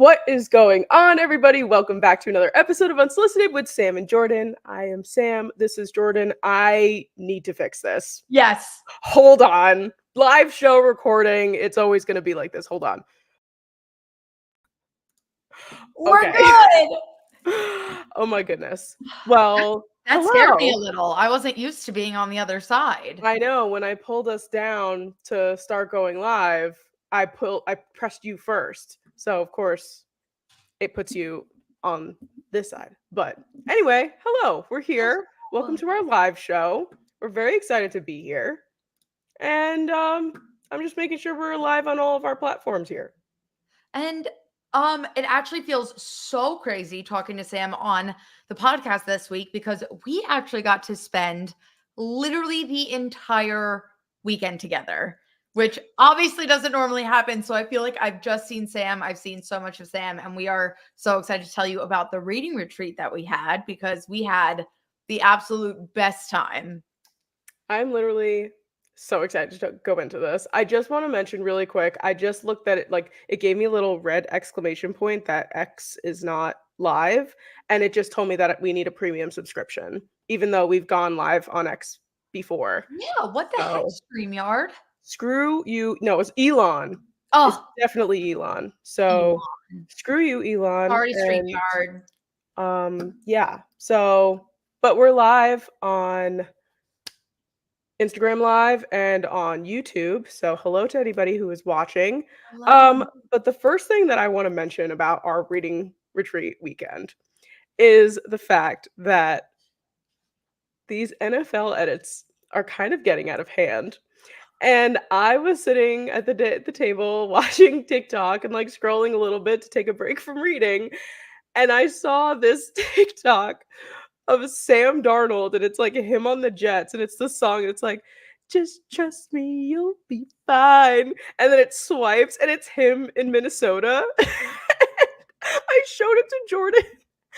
What is going on, everybody? Welcome back to another episode of Unsolicited with Sam and Jordan. I am Sam. This is Jordan. I need to fix this. Yes. Hold on. Live show recording. It's always going to be like this. Hold on. We're Okay. good. Oh my goodness. Well, That scared me a little. I wasn't used to being on the other side. I know. When I pulled us down to start going live, I pressed you first. So of course it puts you on this side. But anyway, hello. We're here. Welcome to our live show. We're very excited to be here. And I'm just making sure we're live on all of our platforms here. And it actually feels so crazy talking to Sam on the podcast this week because we actually got to spend literally the entire weekend together, which obviously doesn't normally happen. So I feel like I've just seen Sam. I've seen so much of Sam, and we are so excited to tell you about the reading retreat that we had because we had the absolute best time. I'm literally so excited to go into this. I just want to mention really quick, I just looked at it, like it gave me a little red exclamation point that X is not live, and it just told me that we need a premium subscription, even though we've gone live on X before. Yeah, what the heck, StreamYard? Screw you. No, it's Elon. Oh, it's definitely Elon. So screw you, Elon. Sorry, StreamYard. Yeah. So, but we're live on Instagram Live and on YouTube. So hello to anybody who is watching. But the first thing that I want to mention about our reading retreat weekend is the fact that these NFL edits are kind of getting out of hand. And I was sitting at the table watching TikTok and like scrolling a little bit to take a break from reading. And I saw this TikTok of Sam Darnold, and it's like him on the Jets, and it's the song, and it's like, just trust me, you'll be fine. And then it swipes, and it's him in Minnesota. I showed it to Jordan,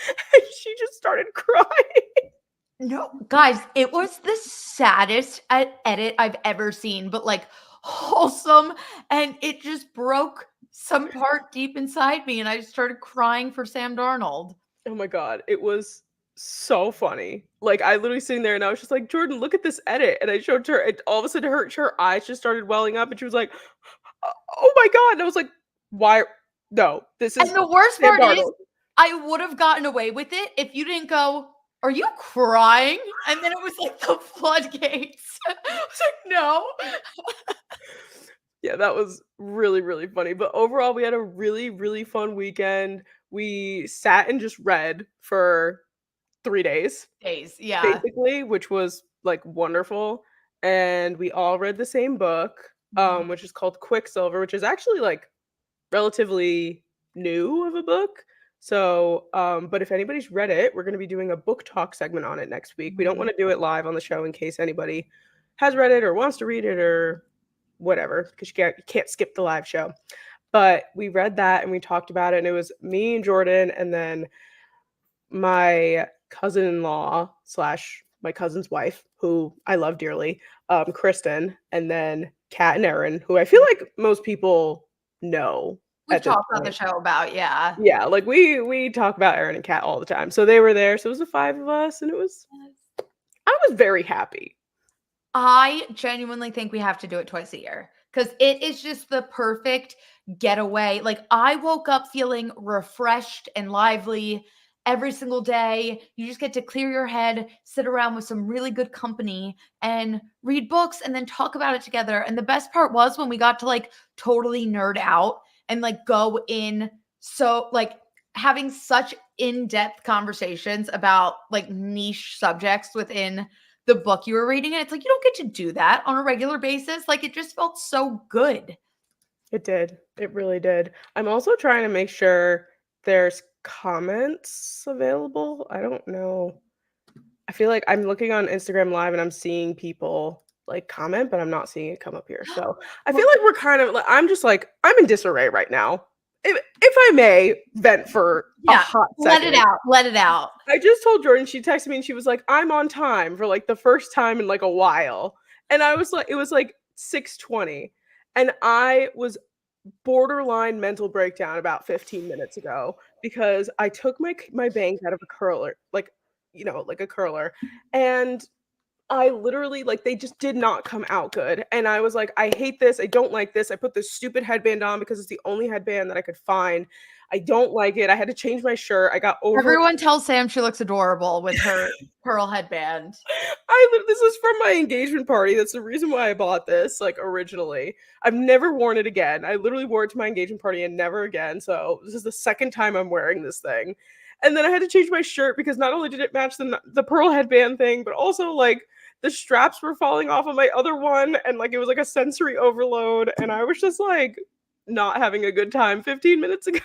and she just started crying. No, guys, it was the saddest edit I've ever seen, but like wholesome, and it just broke some part deep inside me, and I just started crying for Sam Darnold. Oh my god, it was so funny. Like I literally sitting there and I was just like, Jordan, look at this edit. And I showed her, and all of a sudden her eyes just started welling up, and she was like, oh my god. And I was like, why? No, this is. And the worst part is, I would have gotten away with it if you didn't go, are you crying? And then it was like the floodgates. I was like, no. Yeah, that was really, really funny. But overall, we had a really, really fun weekend. We sat and just read for 3 days. Yeah. Basically, which was like wonderful. And we all read the same book, which is called Quicksilver, which is actually like relatively new of a book. So, but if anybody's read it, we're going to be doing a book talk segment on it next week. We don't want to do it live on the show in case anybody has read it or wants to read it or whatever, because you can't skip the live show. But we read that and we talked about it, and it was me and Jordan, and then my cousin-in-law / my cousin's wife, who I love dearly, Kristen, and then Kat and Erin, who I feel like most people know. We've talked on the show about, yeah. Yeah, like we talk about Erin and Kat all the time. So they were there. So it was the 5 of us, and I was very happy. I genuinely think we have to do it twice a year because it is just the perfect getaway. Like I woke up feeling refreshed and lively every single day. You just get to clear your head, sit around with some really good company and read books and then talk about it together. And the best part was when we got to like totally nerd out and like go in. So like having such in-depth conversations about like niche subjects within the book you were reading. And it's like, you don't get to do that on a regular basis. Like it just felt so good. It did. It really did. I'm also trying to make sure there's comments available. I don't know. I feel like I'm looking on Instagram Live and I'm seeing people like comment, but I'm not seeing it come up here. So I feel like we're kind of like, I'm in disarray right now. If I may vent for a hot second. Let it out. I just told Jordan, she texted me and she was like, I'm on time for like the first time in like a while. And I was like, it was like 6:20. And I was borderline mental breakdown about 15 minutes ago because I took my bangs out of a curler, like, like a curler, and I literally like, they just did not come out good, and I was like, "I hate this, I don't like this." I put this stupid headband on because it's the only headband that I could find. I don't like it. I had to change my shirt. I got over Everyone tells Sam she looks adorable with her pearl headband. this is from my engagement party. That's the reason why I bought this, like, originally. I've never worn it again. I literally wore it to my engagement party and never again. So this is the second time I'm wearing this thing. And then I had to change my shirt because not only did it match the pearl headband thing, but also like the straps were falling off of my other one, and like it was like a sensory overload, and I was just like not having a good time 15 minutes ago.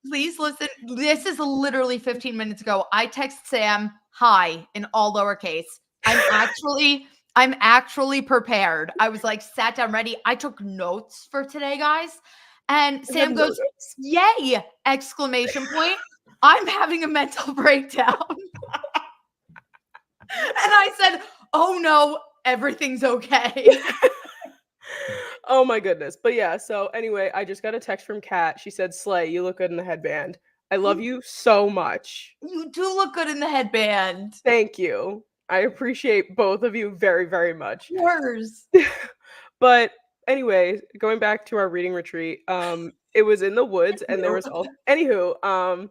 Please listen. This is literally 15 minutes ago. I text Sam, hi, in all lowercase. I'm actually prepared. I was like sat down ready. I took notes for today, guys. And I have Sam no goes, notes. yay! Exclamation point. I'm having a mental breakdown. And I said, oh no, everything's okay. Oh my goodness. But yeah, so anyway, I just got a text from Kat. She said, "Slay, you look good in the headband. I love You, you so much." you do look good in the headband. Thank you. I appreciate both of you very, very much. Yours. But anyway, going back to our reading retreat, it was in the woods and there You. was all anywho,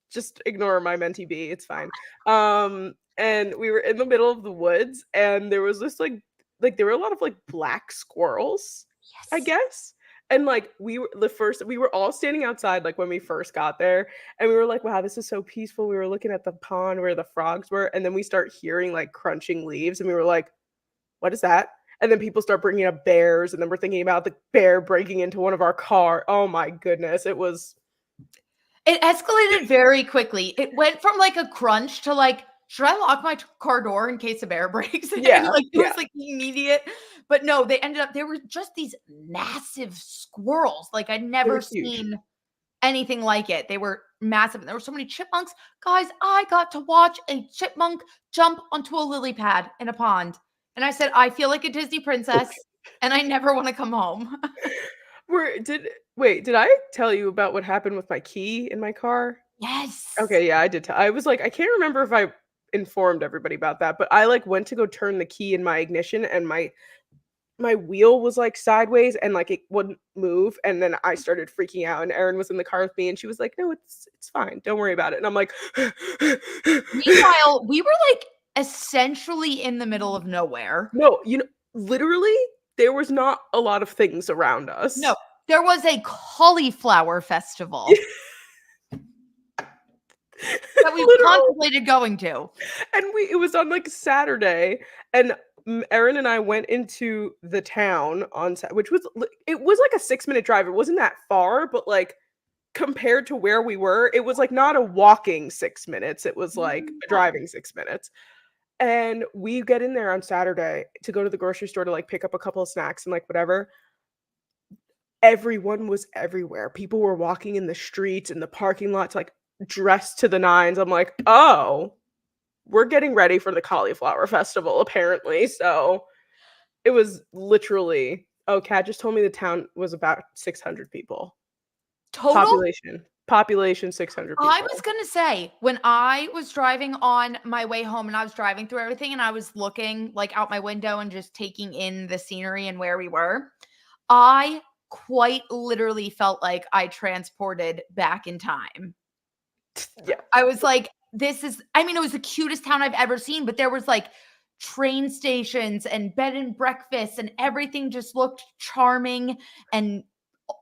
just ignore my mentee B, it's fine. And we were in the middle of the woods and there was this like there were a lot of like black squirrels, I Yes. guess. And like we were all standing outside like when we first got there and we were like, wow, this is so peaceful. We were looking at the pond where the frogs were, and then we start hearing like crunching leaves and we were like, what is that? And then people start bringing up bears, and then we're thinking about the bear breaking into one of our car. Oh my goodness, it was It escalated very quickly. It went from like a crunch to like, should I lock my car door in case a bear breaks in? yeah, Like it yeah, was like immediate. But no, they were just these massive squirrels. Like I'd they were never huge. seen anything like it. They were massive. And there were so many chipmunks. Guys, I got to watch a chipmunk jump onto a lily pad in a pond. And I said, I feel like a Disney princess and I never want to come home. Were did Wait, did I tell you about what happened with my key in my car? Yes. Okay, yeah, I did tell. I was like, I can't remember if I informed everybody about that, but I like went to go turn the key in my ignition and my wheel was like sideways and like it wouldn't move, and then I started freaking out and Erin was in the car with me and she was like, "No, it's fine. Don't worry about it." And I'm like Meanwhile, we were like essentially in the middle of nowhere. No, literally there was not a lot of things around No, us. there was a cauliflower festival that we've Literal. contemplated going to. And it was on like Saturday, and Erin and I went into the town on which was it was like a 6-minute drive. It wasn't that far, but like compared to where we were, it was like not a walking 6 minutes. It was like a No. driving 6 minutes. And we get in there on Saturday to go to the grocery store to like pick up a couple of snacks and like whatever. Everyone was everywhere. People were walking in the streets, in the parking lots, like dressed to the nines. I'm like, oh, we're getting ready for the cauliflower festival, apparently. So it was literally, oh, Kat just told me the town was about 600 people. Total? Population 600 I people. was gonna say, when I was driving on my way home and I was driving through everything and I was looking like out my window and just taking in the scenery and where we were, I quite literally felt like I transported back in time. Yeah. I was like, I mean, it was the cutest town I've ever seen, but there was like train stations and bed and breakfast and everything just looked charming and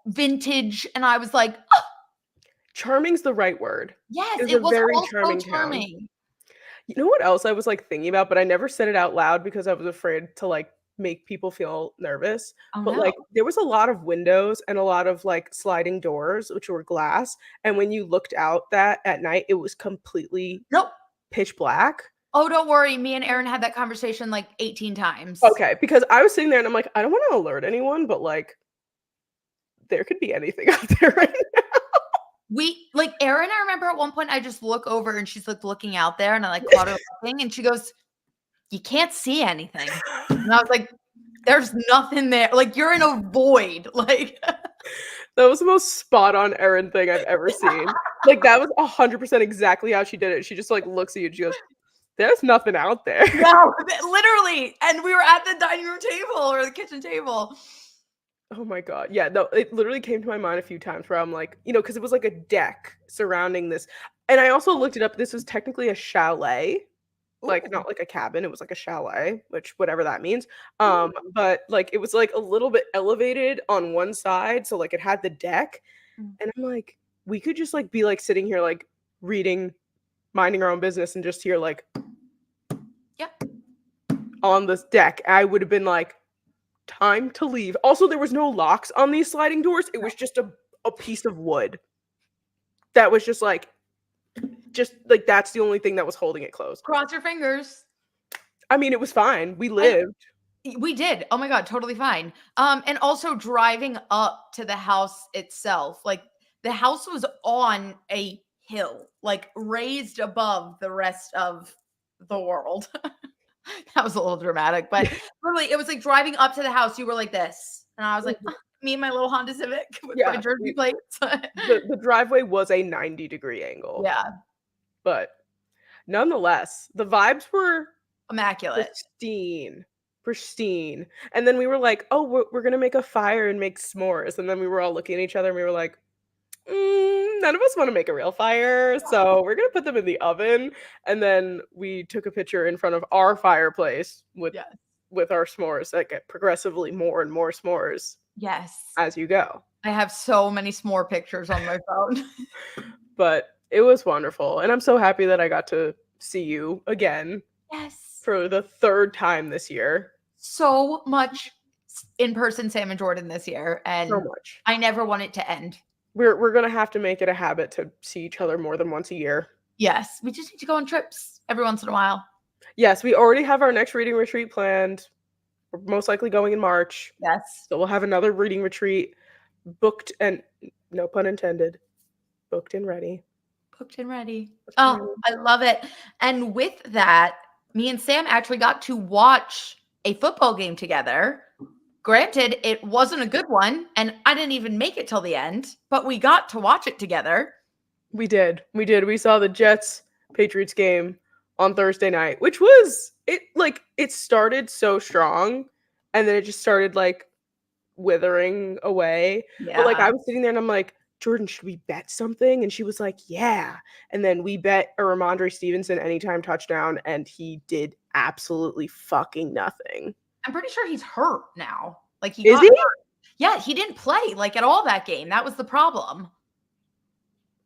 vintage. And I was like, oh, Charming's the right word. yes, It was it a was very all so charming town. charming. You know what else I was like thinking about, but I never said it out loud because I was afraid to like make people feel nervous. Oh But no. like there was a lot of windows and a lot of like sliding doors, which were glass. And when you looked out that at night, it was completely Nope. pitch black. Oh, don't worry. Me and Aaron had that conversation like 18 times. Okay, because I was sitting there and I'm like, I don't want to alert anyone, but like there could be anything out there right now. We like Erin, I remember at one point I just look over and she's like looking out there and I like caught her looking and she goes, you can't see anything. And I was like, there's nothing there. Like you're in a void. Like That was the most spot on Erin thing I've ever seen. Like, that was 100% exactly how she did it. She just, like, looks at you and she goes, "There's nothing out there." No, literally. And we were at the dining room table or the kitchen table. Oh my god. Yeah, no, it literally came to my mind a few times where I'm like, because it was like a deck surrounding this. And I also looked it up. This was technically a chalet, like Ooh. not like a cabin. It was like a chalet, which whatever that means. Ooh. But like it was like a little bit elevated on one side, so like it had the deck. Mm. And I'm like, we could just like be like sitting here like reading, minding our own business, and just hear like Yep. on this deck. I would have been like, time to leave. Also, there was no locks on these sliding doors. It was just a piece of wood that was just like that's the only thing that was holding it closed. Cross your fingers. I mean, it was fine. We I lived. We did. Oh my god, totally fine. And also driving up to the house itself, like the house was on a hill, like raised above the rest of the world. That was a little dramatic, but literally, it was like driving up to the house. You were like this, and I was like, Mhm. me and my little Honda Civic with my Yeah, Jersey plates. the driveway was a 90-degree angle, Yeah, but nonetheless, the vibes were immaculate. pristine, pristine. And then we were like, "Oh, we're gonna make a fire and make s'mores." And then we were all looking at each other and we were like, none of us want to make a real fire, so we're gonna put them in the oven. And then we took a picture in front of our fireplace Yes, with our s'mores that get progressively more and more s'mores yes. as you go. I have so many s'more pictures on my phone. But it was wonderful, and I'm so happy that I got to see you again Yes. for the third time this year. So much in-person Sam and Jordan this year, So and much. I never want it to end. We're gonna have to make it a habit to see each other more than once a year. Yes, we just need to go on trips every once in a while. Yes, we already have our next reading retreat planned. We're most likely going in March. Yes. So we'll have another reading retreat booked and no pun intended, booked and ready. Booked and ready. Booked and Oh, ready. I love it. And with that, me and Sam actually got to watch a football game together. Granted, it wasn't a good one, and I didn't even make it till the end, but we got to watch it together. We did. We did. We saw the Jets Patriots game on Thursday night, which was it started so strong and then it just started like withering away. But like Yeah. I was sitting there and I'm like, "Jordan, should we bet something?" And she was like, "Yeah." And then we bet a Ramondre Stevenson anytime touchdown and he did absolutely fucking nothing. I'm pretty sure he's hurt now. Like he Is got he? hurt. Yeah, he didn't play like at all that game. That was the problem.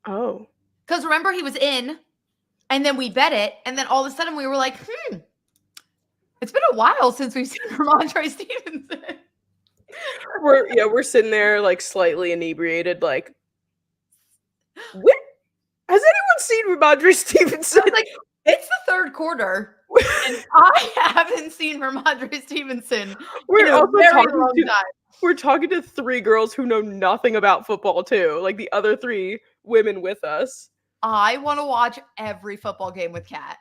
Oh. Because remember, he was in, and then we bet it, and then all of a sudden we were like, it's been a while since we've seen Ramondre Stevenson. We're sitting there like slightly inebriated, like, what? Has anyone seen Ramondre Stevenson? I was like, it's the third quarter, and I haven't seen Ramondre Stevenson We're in a also very talking long to time. we're talking to 3 girls who know nothing about football too, like the other 3 women with us. I want to watch every football game with Kat.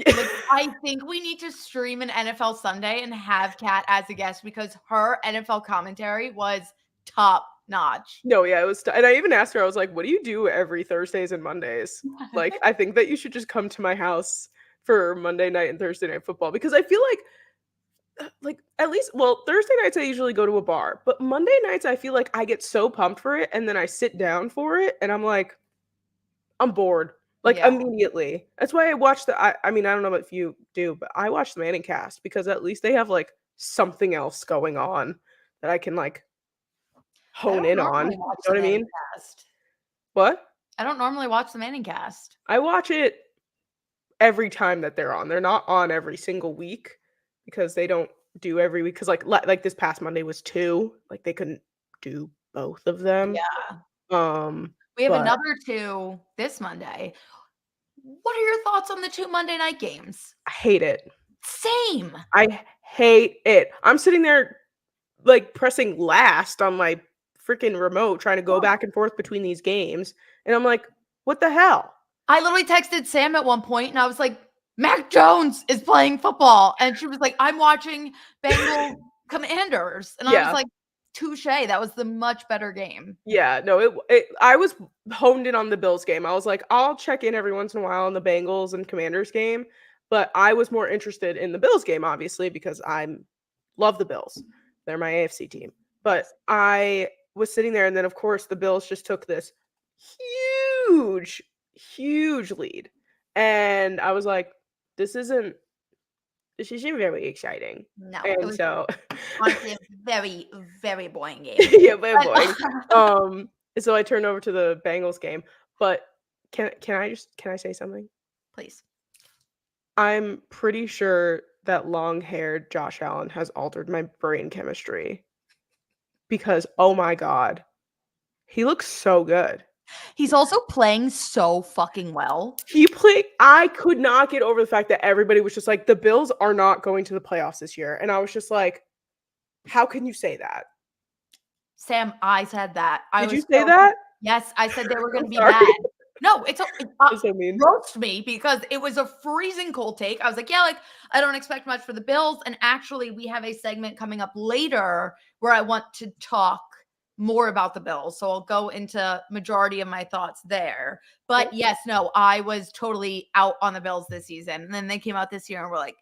Like, I think we need to stream an NFL Sunday and have Kat as a guest because her NFL commentary was top notch. No, yeah, it was and I even asked her, I was like, "What do you do every Thursdays and Mondays?" Like, I think that you should just come to my house for Monday night and Thursday night football because I feel like at least well, Thursday nights I usually go to a bar, but Monday nights I feel like I get so pumped for it and then I sit down for it and I'm like, I'm bored. Like Yeah. immediately. That's why I watch I mean, I don't know if you do, but I watch the Manning cast because at least they have like something else going on that I can like I hone don't in on. normally You watch know the what I Manning mean? cast. What? I don't normally watch the Manning cast. I watch it every time that they're on. They're not on every single week because they don't do every week because like this past Monday was 2. Like they couldn't do both of them. Yeah. Um, We have but another 2 this Monday. What are your thoughts on the 2 Monday night games? I hate it. Same. I hate it. I'm sitting there like pressing last on my freaking remote trying to go back and forth between these games and I'm like, "What the hell?" I literally texted Sam at one point and I was like, Mac Jones is playing football. And she was like, I'm watching Bengals Commanders. And I was Yeah. like, touche. That was the much better game. Yeah, no, I was honed in on the Bills game. I was like, I'll check in every once in a while on the Bengals and Commanders game, but I was more interested in the Bills game, obviously, because I love the Bills. They're my AFC team. But Yes. I was sitting there, and then of course the Bills just took this huge, huge lead. And I was like, this isn't very exciting. No, it And was so honestly a very, very boring game. yeah, very But boring. So I turned over to the Bengals game, but can I say something? please. I'm pretty sure that long-haired Josh Allen has altered my brain chemistry because oh my god, he looks so good. He's also playing so fucking well. I could not get over the fact that everybody was just like, the Bills are not going to the playoffs this year. And I was just like, how can you say that? Sam, I said that. I Did you was say so that? yes, I said they were I'm gonna be sorry. bad. No, it's That's so mean. roast me because it was a freezing cold take. I was like, yeah, like I don't expect much for the Bills. And actually, we have a segment coming up later where I want to talk more about the Bills. So I'll go into majority of my thoughts there. But yes, no, I was totally out on the Bills this season. And then they came out this year and we're like,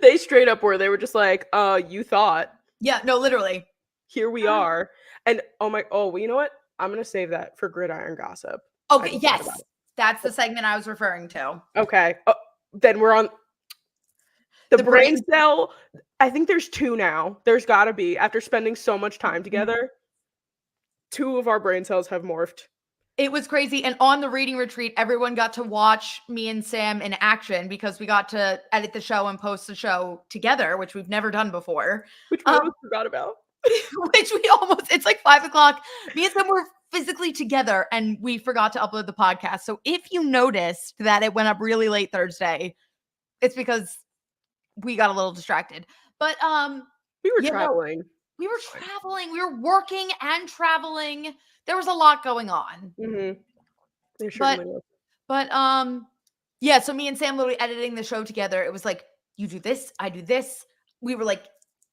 They straight up were. They were just like, you thought. yeah, no, literally. Here we are. And well, you know what? I'm gonna save that for Gridiron Gossip. I Okay, just thought about yes. That's the segment I was referring to. it. Okay. Then we're on the The brain brain cell. I think there's two now. There's gotta be. After spending so much time together, two of our brain cells have morphed. It was crazy. And on the reading retreat, everyone got to watch me and Sam in action because we got to edit the show and post the show together, which we've never done before. Which we almost forgot about. Which we almost, it's like 5 o'clock. Me and Sam were physically together and we forgot to upload the podcast. So if you noticed that it went up really late Thursday, it's because we got a little distracted. But We were you know, traveling. we were traveling, we were working and traveling. There was a lot going on. Mm-hmm. There But certainly was. But yeah, so me and Sam literally editing the show together. It was like, you do this, I do this. We were like,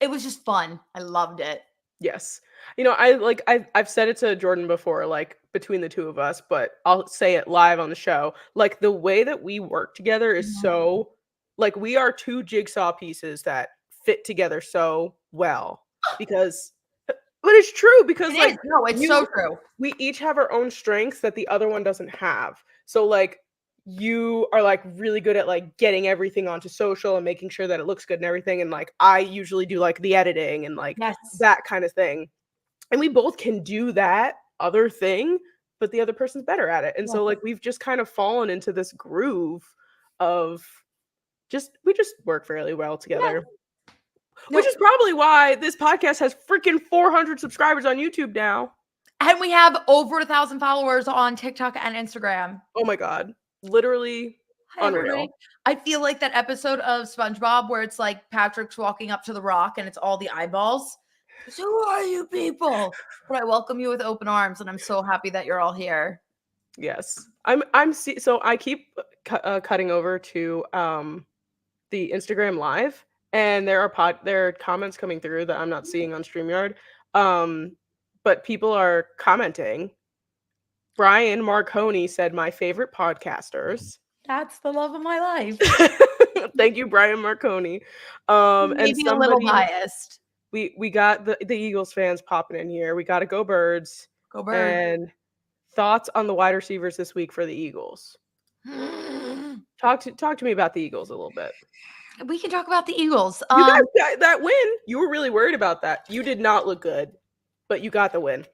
it was just fun. I loved it. Yes. I've said it to Jordan before, like between the two of us, but I'll say it live on the show. Like the way that we work together is so like we are two jigsaw pieces that fit together so well because but it's true because It like is. No, it's so true. we each have our own strengths that the other one doesn't have. So like you are like really good at like getting everything onto social and making sure that it looks good and everything, and like I usually do like the editing and like Yes. that kind of thing. And we both can do that other thing, but the other person's better at it. And so like we've just kind of fallen into this groove of we just work fairly well together. No, Which is probably why this podcast has freaking 400 subscribers on YouTube now. and we have over 1,000 followers on TikTok and Instagram. Oh my god. Literally Hi, unreal. everybody. I feel like that episode of SpongeBob where it's like Patrick's walking up to the rock and it's all the eyeballs. So who are you people? But I welcome you with open arms, and I'm so happy that you're all here. Yes. So I keep cutting over to the Instagram live, and there are comments coming through that I'm not seeing on StreamYard. But people are commenting. Brian Marconi said my favorite podcasters. That's the love of my life. Thank you, Brian Marconi. And Maybe a little somebody biased. we got the Eagles fans popping in here. We got to go Birds. Go Birds. And thoughts on the wide receivers this week for the Eagles. Talk to me about the Eagles a little bit. We can talk about the Eagles. You guys got that win. You were really worried about that. You did not look good, but you got the win.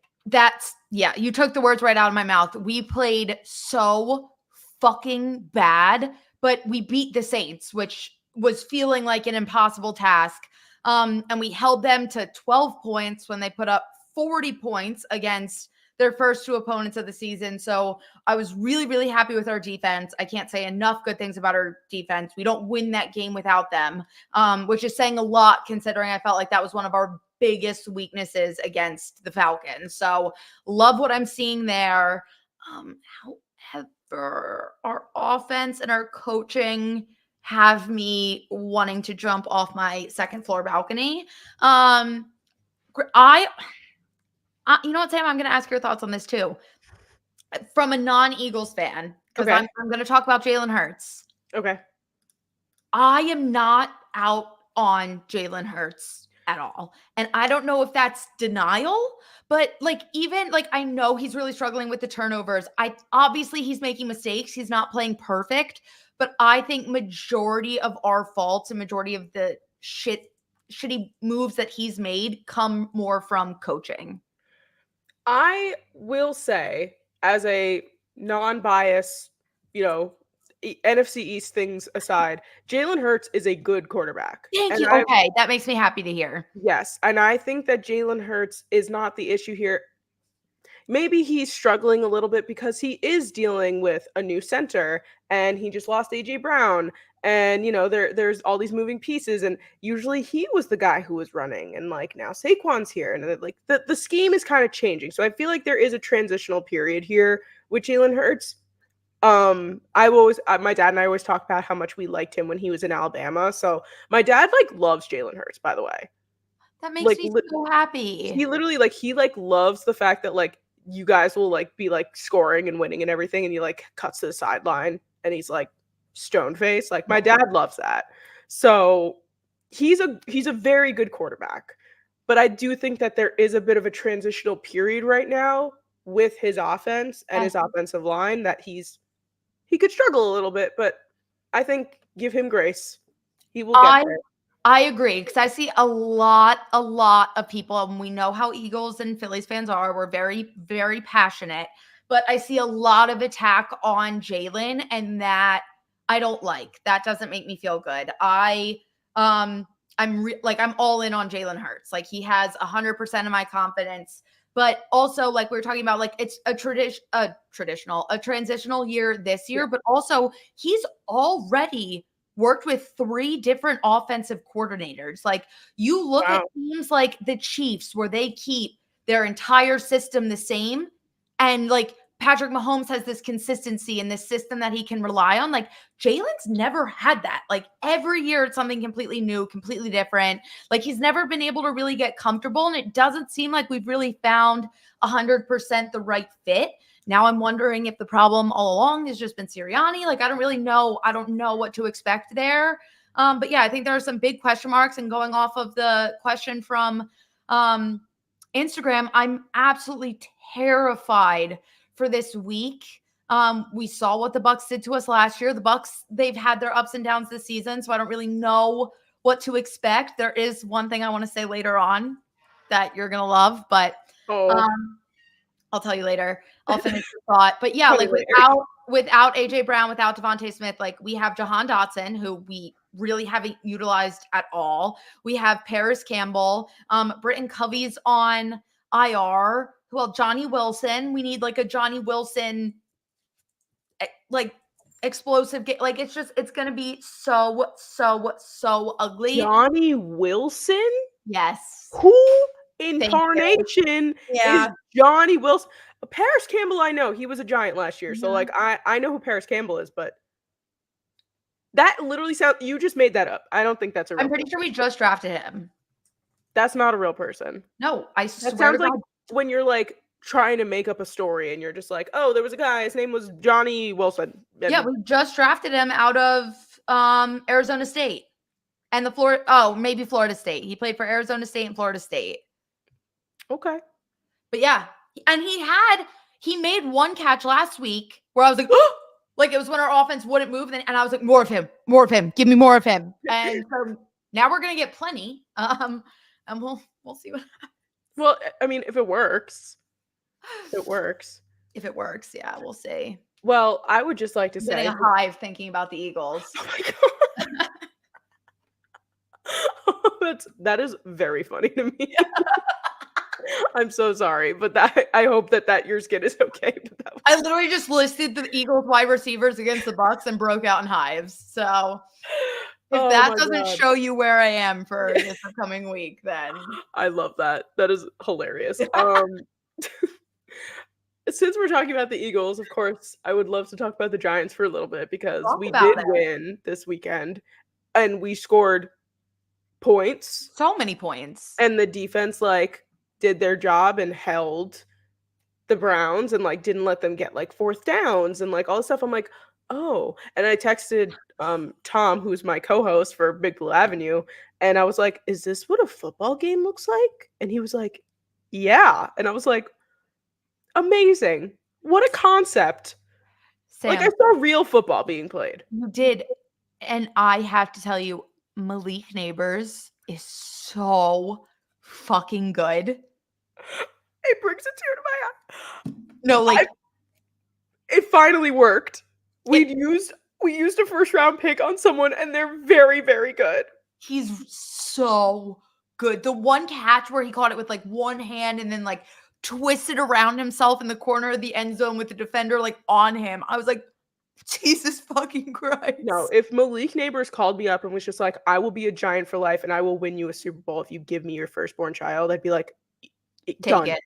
You took the words right out of my mouth. We played so fucking bad, but we beat the Saints, which was feeling like an impossible task. And we held them to 12 points when they put up 40 points against their first two opponents of the season. So I was really, really happy with our defense. I can't say enough good things about our defense. We don't win that game without them, which is saying a lot considering I felt like that was one of our biggest weaknesses against the Falcons. So love what I'm seeing there. However, our offense and our coaching have me wanting to jump off my second floor balcony. I you know what, Sam? I'm going to ask your thoughts on this too. From a non-Eagles fan, because Okay. I'm going to talk about Jalen Hurts. Okay. I am not out on Jalen Hurts at all. And I don't know if that's denial, but like even like I know he's really struggling with the turnovers. I obviously he's making mistakes. He's not playing perfect, but I think majority of our faults and majority of the shitty moves that he's made come more from coaching. I will say, as a non-bias, you know, NFC East things aside, Jalen Hurts is a good quarterback. Thank And you. I Okay, that makes me happy to hear. yes, and I think that Jalen Hurts is not the issue here. Maybe he's struggling a little bit because he is dealing with a new center and he just lost AJ Brown, and there's all these moving pieces, and usually he was the guy who was running, and like now Saquon's here, and like the scheme is kind of changing. So I feel like there is a transitional period here with Jalen Hurts. My dad and I always talk about how much we liked him when he was in Alabama. So my dad like loves Jalen Hurts, by the way. That makes Like me so happy. he literally like he like loves the fact that like you guys will like be like scoring and winning and everything, and he like cuts to the sideline and he's like stone face. Like my dad loves that. So he's a very good quarterback. But I do think that there is a bit of a transitional period right now with his offense and his Yes. offensive line that he could struggle a little bit, but I think give him grace. He will get I there. I agree because I see a lot of people, and we know how Eagles and Phillies fans are. We're very, very passionate, but I see a lot of attack on Jalen, and that I don't like. That doesn't make me feel good. Um I'm all in on Jalen Hurts. Like he has 100% of my confidence. But also, like we were talking about, like it's a transitional year this Yeah. year, but also he's already worked with 3 different offensive coordinators. Like you look at Wow. teams like the Chiefs where they keep their entire system the same, and like Patrick Mahomes has this consistency and this system that he can rely on. Like Jalen's never had that. Like every year it's something completely new, completely different. Like he's never been able to really get comfortable, and it doesn't seem like we've really found 100% the right fit. Now I'm wondering if the problem all along has just been Sirianni. Like I don't really know. I don't know what to expect there. But yeah, I think there are some big question marks. And going off of the question from um, Instagram, I'm absolutely terrified for this week. We saw what the Bucks did to us last year. The Bucks, they've had their ups and downs this season, so I don't really know what to expect. There is one thing I want to say later on that you're gonna love, but Oh, um, I'll tell you later. I'll finish the thought. But yeah, tell me like later. without AJ Brown, without Devontae Smith, like we have Jahan Dotson, who we really haven't utilized at all. We have Paris Campbell, Britton Covey's on IR. Well, Johnny Wilson. We need like a Johnny Wilson like explosive game. Like it's gonna be so ugly. Johnny Wilson? Yes. Who in Thank you. tarnation is Yeah. Johnny Wilson? Paris Campbell, I know he was a Giant last year, so like Mhm. I know who Paris Campbell is, but that literally sound you just made that up. I don't think that's a I'm real pretty person. sure we just drafted him. That's not a real person. No, I That swear to sounds like God. when you're like trying to make up a story and you're just like, oh, there was a guy, his name was Johnny Wilson. Yeah, And we just drafted him out of Arizona State and the Florida. Oh, maybe Florida State. He played for Arizona State and Florida State. okay. But yeah, and he made one catch last week where I was like, oh, like it was when our offense wouldn't move, and I was like, more of him, give me more of him. And so now we're gonna get plenty. And we'll see what Well, I mean, if it works, it works. if it works. Yeah, we'll see. Well, I would just like to I'm getting say a hive thinking about the Eagles. oh my god. That is very funny to me. I'm so sorry, but that I hope that your skin is okay. But that I was literally just listed the Eagles wide receivers against the Bucks and broke out in hives. So if oh that my doesn't god. show you where I am for this upcoming week, then I love that. That is hilarious. since we're talking about the Eagles, of course, I would love to talk about the Giants for a little bit because Talk we about did it. win this weekend and we scored points So many points. and the defense like did their job and held the Browns and like didn't let them get like fourth downs and like all this stuff. I'm like, oh. And I texted Tom, who's my co-host for Big Blue Avenue, and I was like, is this what a football game looks like? And he was like, yeah. And I was like, amazing. What a concept. Like I Sam, saw real football being played. you did. And I have to tell you, Malik Neighbors is so fucking good. It brings a tear to my eye. No, like It finally worked. it, We used a first round pick on someone and they're very, very good. he's so good. The one catch where he caught it with like one hand and then like twisted around himself in the corner of the end zone with the defender like on him. I was like, Jesus fucking No, Christ. if Malik Neighbors called me up and was just like, I will be a Giant for life and I will win you a Super Bowl if you give me your firstborn child, I'd be like, Take done. it.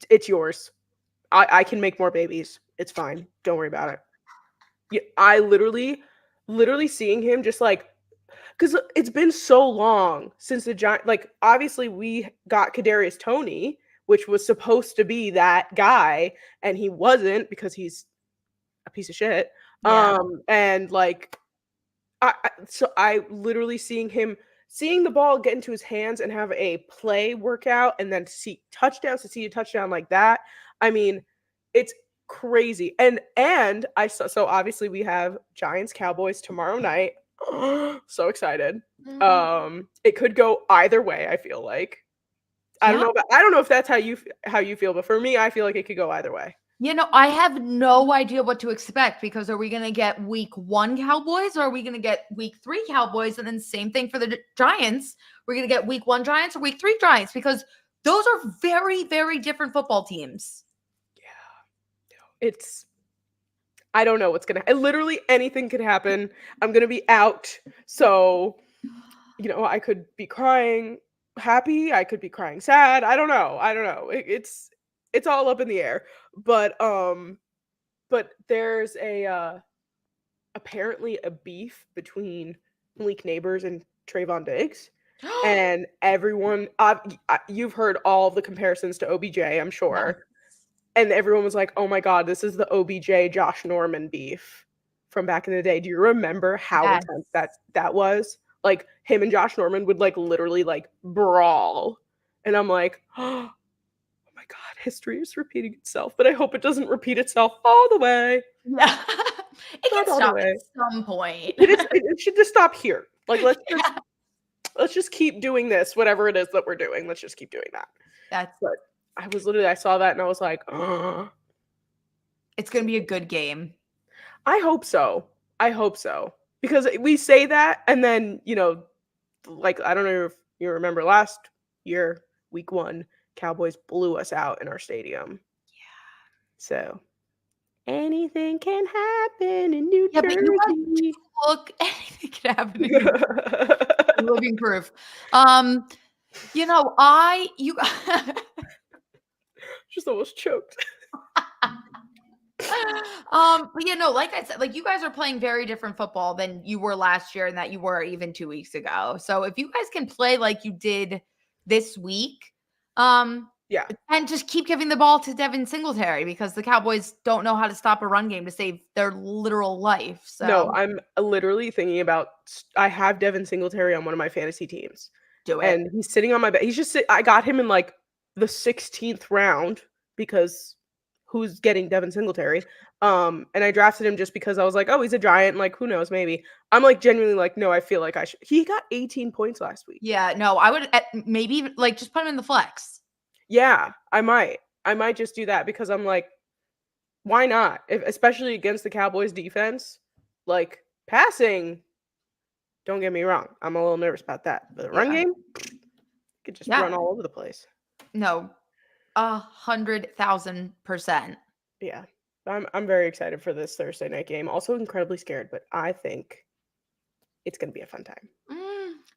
It's yours. I can make more babies. It's fine. Don't worry about it. Yeah, I literally seeing him just like, because it's been so long since the Giant, like, obviously we got Kadarius Toney, which was supposed to be that guy, and he wasn't because he's a piece of shit. Yeah. And like so I literally seeing the ball get into his hands and have a play workout and then see touchdowns to see a touchdown like that. I mean, it's crazy. And I saw so obviously we have Giants Cowboys tomorrow night. So excited. Mhm. It could go either way, I feel like. Yeah. I don't know if that's how you feel, but for me I feel like it could go either way. I have no idea what to expect because are we going to get week 1 Cowboys or are we going to get week 3 Cowboys? And then same thing for the Giants. We're going to get week 1 Giants or week 3 Giants because those are very, very different football teams. It's I don't know what's gonna literally anything could happen. I'm gonna be out. So, I could be crying happy, I could be crying sad. I don't know. I don't know. It's all up in the air. But there's a apparently a beef between Malik Neighbors and Trayvon Diggs. And everyone, you've heard all of the comparisons to OBJ, I'm Yeah. sure. And everyone was like, "Oh my god, this is the OBJ Josh Norman beef from back in the day." Do you remember how Yes. intense that was? Like him and Josh Norman would like literally like brawl. And I'm like, "Oh my god, history is repeating itself, but I hope it doesn't repeat itself all the way." Yeah. It Not can all the stop way. at some point. It should just stop here. Like Yeah. let's just keep doing this whatever it is that we're doing. Let's just keep doing that. That's But I saw that and I was like, "Oh, it's going to be a good game. I hope so. I hope so." Because we say that and then, like I don't know if you remember last year, week 1, Cowboys blew us out in our stadium. Yeah. So, anything can happen in New Yeah, but you guys Jersey. do look anything could happen in New living proof. I you Just almost choked. but like I said, like you guys are playing very different football than you were last year and that you were even 2 weeks ago. So if you guys can play like you did this week, Yeah. and just keep giving the ball to Devin Singletary because the Cowboys don't know how to stop a run game to save their literal life. No, So I'm literally thinking about I have Devin Singletary on one of my fantasy teams. do it. And he's sitting on my bed. I got him in like the 16th round because who's getting Devin Singletary? And I drafted him just because I was like, oh, he's a giant. Like, who knows? Maybe. I'm like genuinely like, no, I feel like I should. He got 18 points last week. Yeah, no, I would maybe like just put him in the flex. Yeah, I might. I might just do that because I'm like, why not? Especially against the Cowboys defense, like passing. Don't get me wrong. I'm a little nervous about that. But the run Yeah. game could just Yeah. run all over the place. No. 100,000%. Yeah. I'm very excited for this Thursday night game. Also incredibly scared, but I think it's going to be a fun time.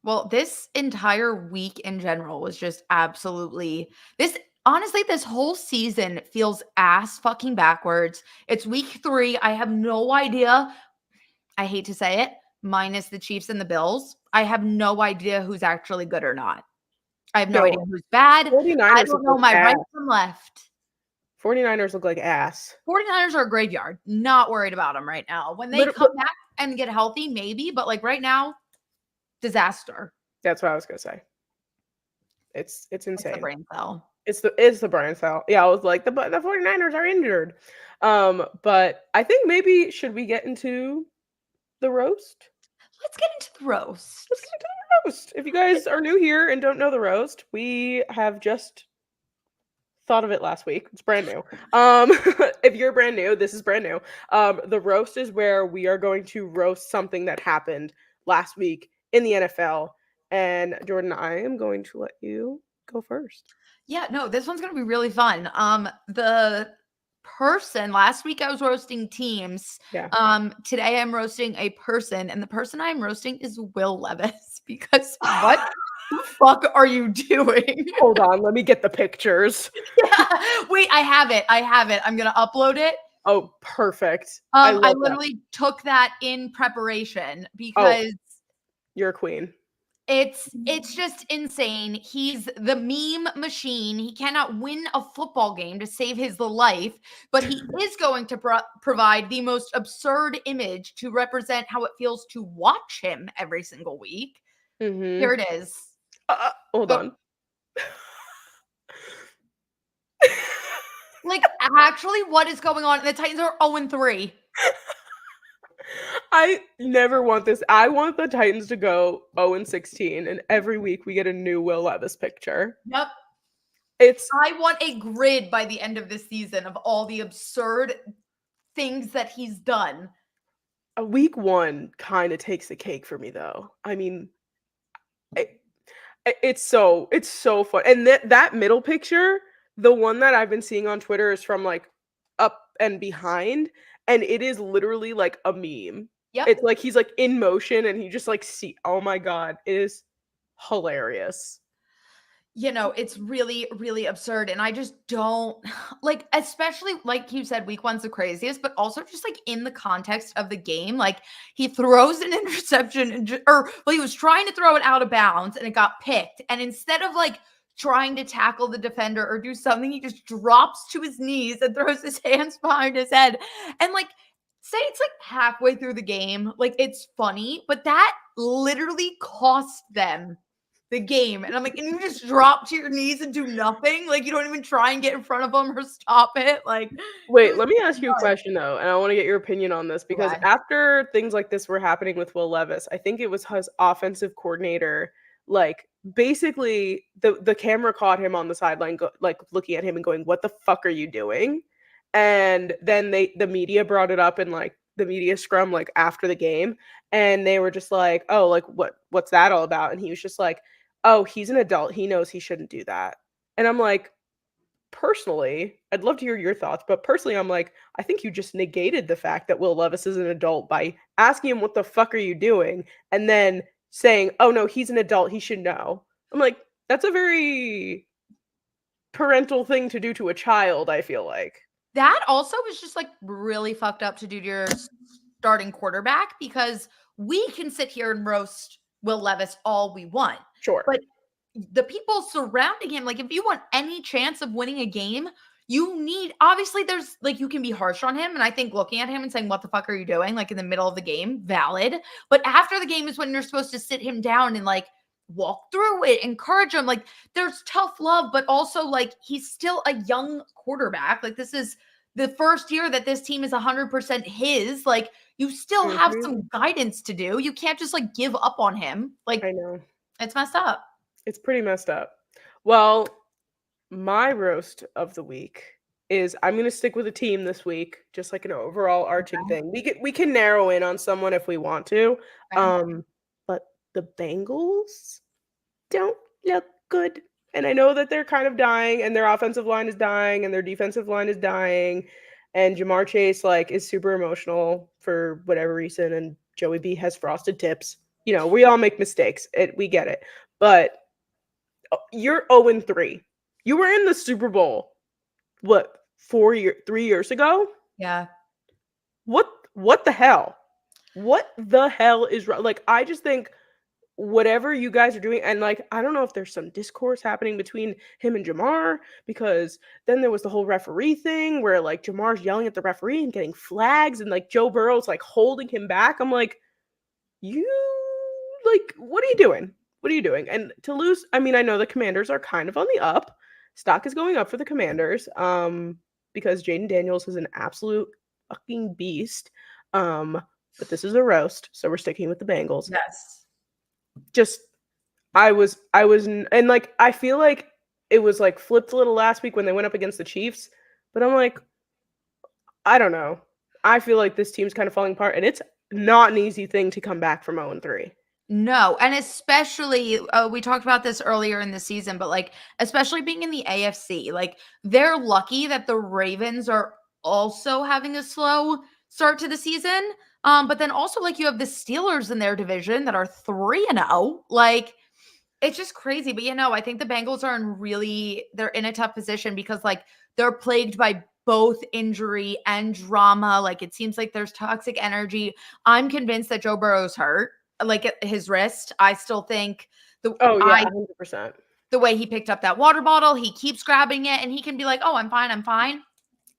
Well, this entire week in general was just absolutely this Honestly, this whole season feels ass fucking backwards. It's week 3. I have no idea. I hate to say it, minus the Chiefs and the Bills. I have no idea who's actually good or not. I have no idea No, who's bad. I 49ers don't look know like my right ass. from left. 49ers look like ass. 49ers are a graveyard. Not worried about them right now. When they come back and get healthy, maybe. But like right now, disaster. That's what I was gonna say. It's It's insane. the brain cell. It's the brain cell. Yeah, I was like the 49ers are injured. But I think maybe should we get into the roast? Let's get into the roast. Let's get into the roast. If you guys are new here and don't know the roast, we have just thought of it last week. It's brand new. If you're brand new, this is brand new. The roast is where we are going to roast something that happened last week in the NFL. And Jordan, I am going to let you go first. Yeah, no, this one's gonna be really fun. The person last week I was roasting teams. Yeah. Today I'm roasting a person, and the person I'm roasting is Will Levis because what the fuck are you doing? Hold on, let me get the pictures. Yeah. Wait, I have it. I'm gonna upload it. Oh, perfect. I love that. literally took that in preparation Oh, because you're a queen. it's just insane. He's the meme machine. He cannot win a football game to save his life, but he is going to provide the most absurd image to represent how it feels to watch him every single week. Here it is. Hold on. Like, actually, what is going on? The Titans are 0-3. I never want this. I want the Titans to go 0-16, and every week we get a new Will Levis picture. Yep. I want a grid by the end of this season of all the absurd things that he's done. Week 1 kind of takes the cake for me, though. I mean, it's so fun. And that middle picture, the one that I've been seeing on Twitter is from like up and behind, and it is literally like a meme. Yep. It's like he's like in motion and he just like oh my god, it is hilarious. You know, it's really, really absurd. And I just don't like, especially like you said, week 1's the craziest, but also just like in the context of the game, like he throws an interception he was trying to throw it out of bounds and it got picked. And instead of like trying to tackle the defender or do something, he just drops to his knees and throws his hands behind his head. And like, say it's like halfway through the game, like it's funny, but that literally cost them the game. And I'm like, and you just drop to your knees and do nothing? Like, you don't even try and get in front of them or stop it? Like, wait, let me ask you a question though, and I want to get your opinion on this because okay. after things like this were happening with Will Levis, I think it was his offensive coordinator, like basically the camera caught him on the sideline, like looking at him and going, "What the fuck are you doing?" And then the media brought it up in like the media scrum like after the game, and they were just like, "Oh, like what's that all about?" And he was just like, "Oh, he's an adult. He knows he shouldn't do that." And I'm like, personally, I'd love to hear your thoughts, but personally, I'm like, I think you just negated the fact that Will Levis is an adult by asking him, "What the fuck are you doing?" and then saying, "Oh no, he's an adult. He should know." I'm like, that's a very parental thing to do to a child, I feel like. That also was just like really fucked up to do to your starting quarterback because we can sit here and roast Will Levis all we want. Sure. But the people surrounding him, like if you want any chance of winning a game, you need obviously there's like you can be harsh on him. And I think looking at him and saying, "What the fuck are you doing?" like in the middle of the game, valid. But after the game is when you're supposed to sit him down and like walk through it, encourage him. Like there's tough love, but also like he's still a young quarterback. Like this is the first year that this team is 100% his. Like you still have some guidance to do. You can't just like give up on him. Like I know. it's messed up. It's pretty messed up. Well, my roast of the week is I'm going to stick with a team this week, just like an overall arching thing. We can narrow in on someone if we want to. Okay. But the Bengals don't look good. And I know that they're kind of dying and their offensive line is dying and their defensive line is dying. And Jamar Chase like is super emotional for whatever reason. And Joey B has frosted tips. You know, we all make mistakes. We get it. But you're 0-3. You were in the Super Bowl, what, 3 years ago? Yeah. What the hell? What the hell is wrong? Like, I just think whatever you guys are doing, and like, I don't know if there's some discourse happening between him and Jamar, because then there was the whole referee thing where like Jamar's yelling at the referee and getting flags, and like Joe Burrow's like holding him back. I'm like, you, like, what are you doing? What are you doing? And to lose, I mean, I know the Commanders are kind of on the up. Stock is going up for the Commanders, because Jaden Daniels is an absolute fucking beast. But this is a roast, so we're sticking with the Bengals. Yes. Just, and like, I feel like it was like flipped a little last week when they went up against the Chiefs, but I'm like, I don't know. I feel like this team's kind of falling apart, and it's not an easy thing to come back from 0-3. No, and especially we talked about this earlier in the season, but like especially being in the AFC, like they're lucky that the Ravens are also having a slow start to the season. But then also like you have the Steelers in their division that are 3-0. Like it's just crazy. But I think the Bengals are they're in a tough position because like they're plagued by both injury and drama. Like it seems like there's toxic energy. I'm convinced that Joe Burrow's hurt, like at his wrist. I still think Oh yeah, 100%. the way he picked up that water bottle, he keeps grabbing it and he can be like, "Oh, I'm fine, I'm fine."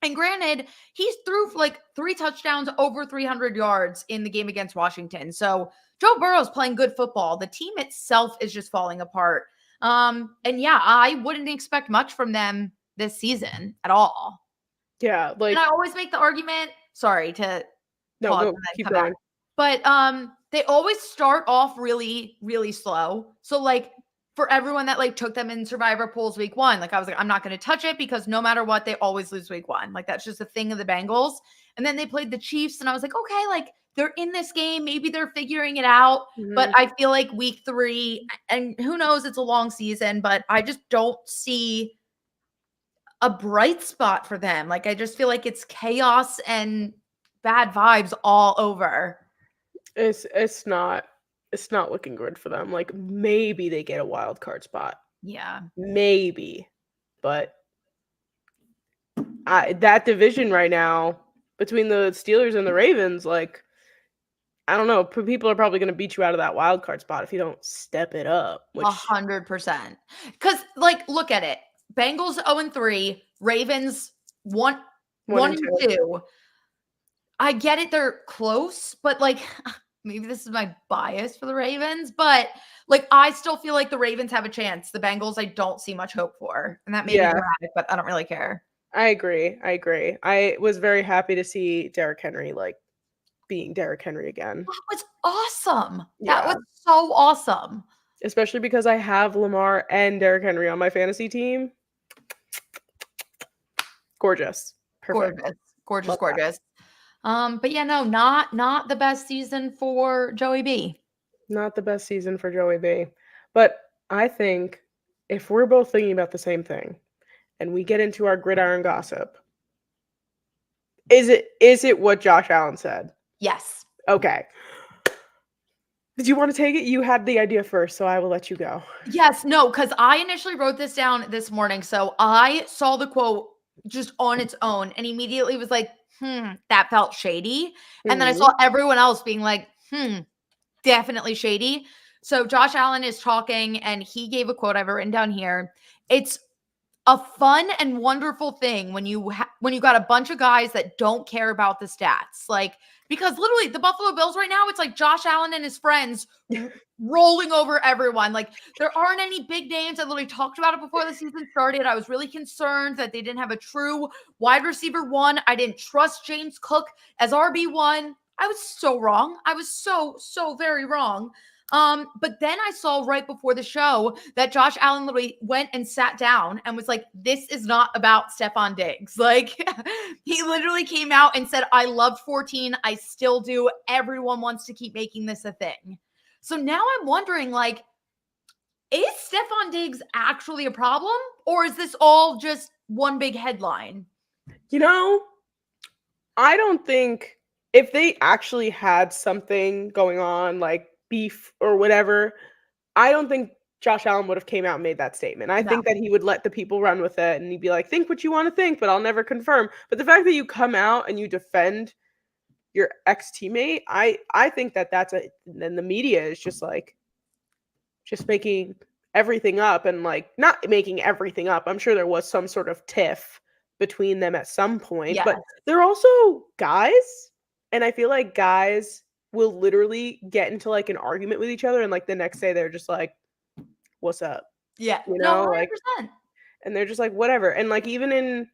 And granted, he's threw like 3 touchdowns over 300 yards in the game against Washington. So Joe Burrow's playing good football. The team itself is just falling apart. And yeah, I wouldn't expect much from them this season at all. Yeah, like, And I always make the argument, sorry to no, pause go and then keep come back. going. But they always start off really, really slow. So like for everyone that like took them in survivor pools week 1, like I was like, I'm not going to touch it because no matter what, they always lose week 1. Like that's just a thing of the Bengals. And then they played the Chiefs, and I was like, okay, like they're in this game. Maybe they're figuring it out. But Mhm. I feel like week 3, and who knows, it's a long season, but I just don't see a bright spot for them. Like I just feel like it's chaos and bad vibes all over. It's not looking good for them. Like, maybe they get a wild card spot. Yeah. Maybe. But that division right now between the Steelers and the Ravens, like, I don't know, people are probably going to beat you out of that wild card spot if you don't step it up, which 100%. Because, like, look at it. Bengals 0-3, Ravens 1 1 1 and and 2. 2. I get it, they're close, but like maybe this is my bias for the Ravens, but like I still feel like the Ravens have a chance. The Bengals, I don't see much hope for. And that may be Yeah, dramatic, but I don't really care. I agree. I was very happy to see Derrick Henry, like, being Derrick Henry again. That was awesome. That Yeah, was so awesome. especially because I have Lamar and Derrick Henry on my fantasy team. Gorgeous. Perfect. Gorgeous. Gorgeous, Love that. gorgeous. But yeah, no, not the best season for Joey B. Not the best season for Joey B. But I think if we're both thinking about the same thing and we get into our gridiron gossip, is it what Josh Allen said? Yes. Okay. Did you want to take it? You had the idea first, so I will let you go. Yes, no, because I initially wrote this down this morning. So I saw the quote just on its own and immediately was like, that felt shady. And then I Mhm. saw everyone else being like, definitely shady. So Josh Allen is talking and he gave a quote I've written down here. It's a fun and wonderful thing when you got a bunch of guys that don't care about the stats. Like, because literally the Buffalo Bills right now, it's like Josh Allen and his friends rolling over everyone. Like, there aren't any big names. I literally talked about it before the season started. I was really concerned that they didn't have a true wide receiver 1. I didn't trust James Cook as RB1. I was so wrong. I was so very wrong. But then I saw right before the show that Josh Allen literally went and sat down and was like, this is not about Stephon Diggs. Like, he literally came out and said, I loved 14. I still do. Everyone wants to keep making this a thing. So now I'm wondering, like, is Stephon Diggs actually a problem? Or is this all just one big headline? You know, I don't think, if they actually had something going on, like beef or whatever, I don't think Josh Allen would have came out and made that statement. I No. think that he would let the people run with it and he'd be like, think what you want to think, but I'll never confirm. But the fact that you come out and you defend your ex-teammate, I think that that's a then the media is just making everything up and like not making everything up. I'm sure there was some sort of tiff between them at some point, Yeah. but they're also guys, and I feel like guys will literally get into like an argument with each other and like the next day they're just like, what's up? Yeah. You No, know, like 100%. and they're just like whatever. And like even in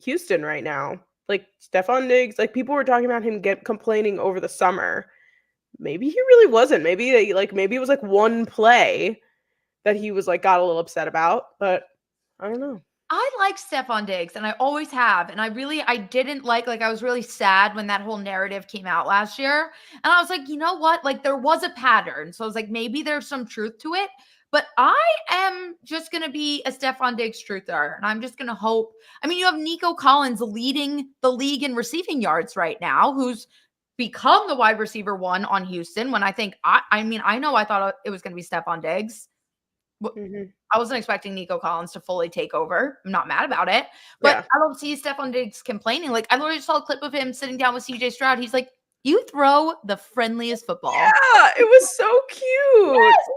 Houston right now, like Stephon Diggs, like people were talking about him get complaining over the summer. Maybe he really wasn't. Maybe it was like one play that he was like got a little upset about, but I don't know. I like Stephon Diggs, and I always have. And I didn't like I was really sad when that whole narrative came out last year. And I was like, you know what? Like there was a pattern. So I was like, maybe there's some truth to it. But I am just gonna be a Stephon Diggs truther. And I'm just gonna hope. I mean, you have Nico Collins leading the league in receiving yards right now, who's become the wide receiver one on Houston. When I think I know I thought it was gonna be Stephon Diggs. Mhm. I wasn't expecting Nico Collins to fully take over. I'm not mad about it, but Yeah. I don't see Stephon Diggs complaining. Like I literally saw a clip of him sitting down with CJ Stroud. He's like, "You throw the friendliest football." Yeah, it was so cute. Yes.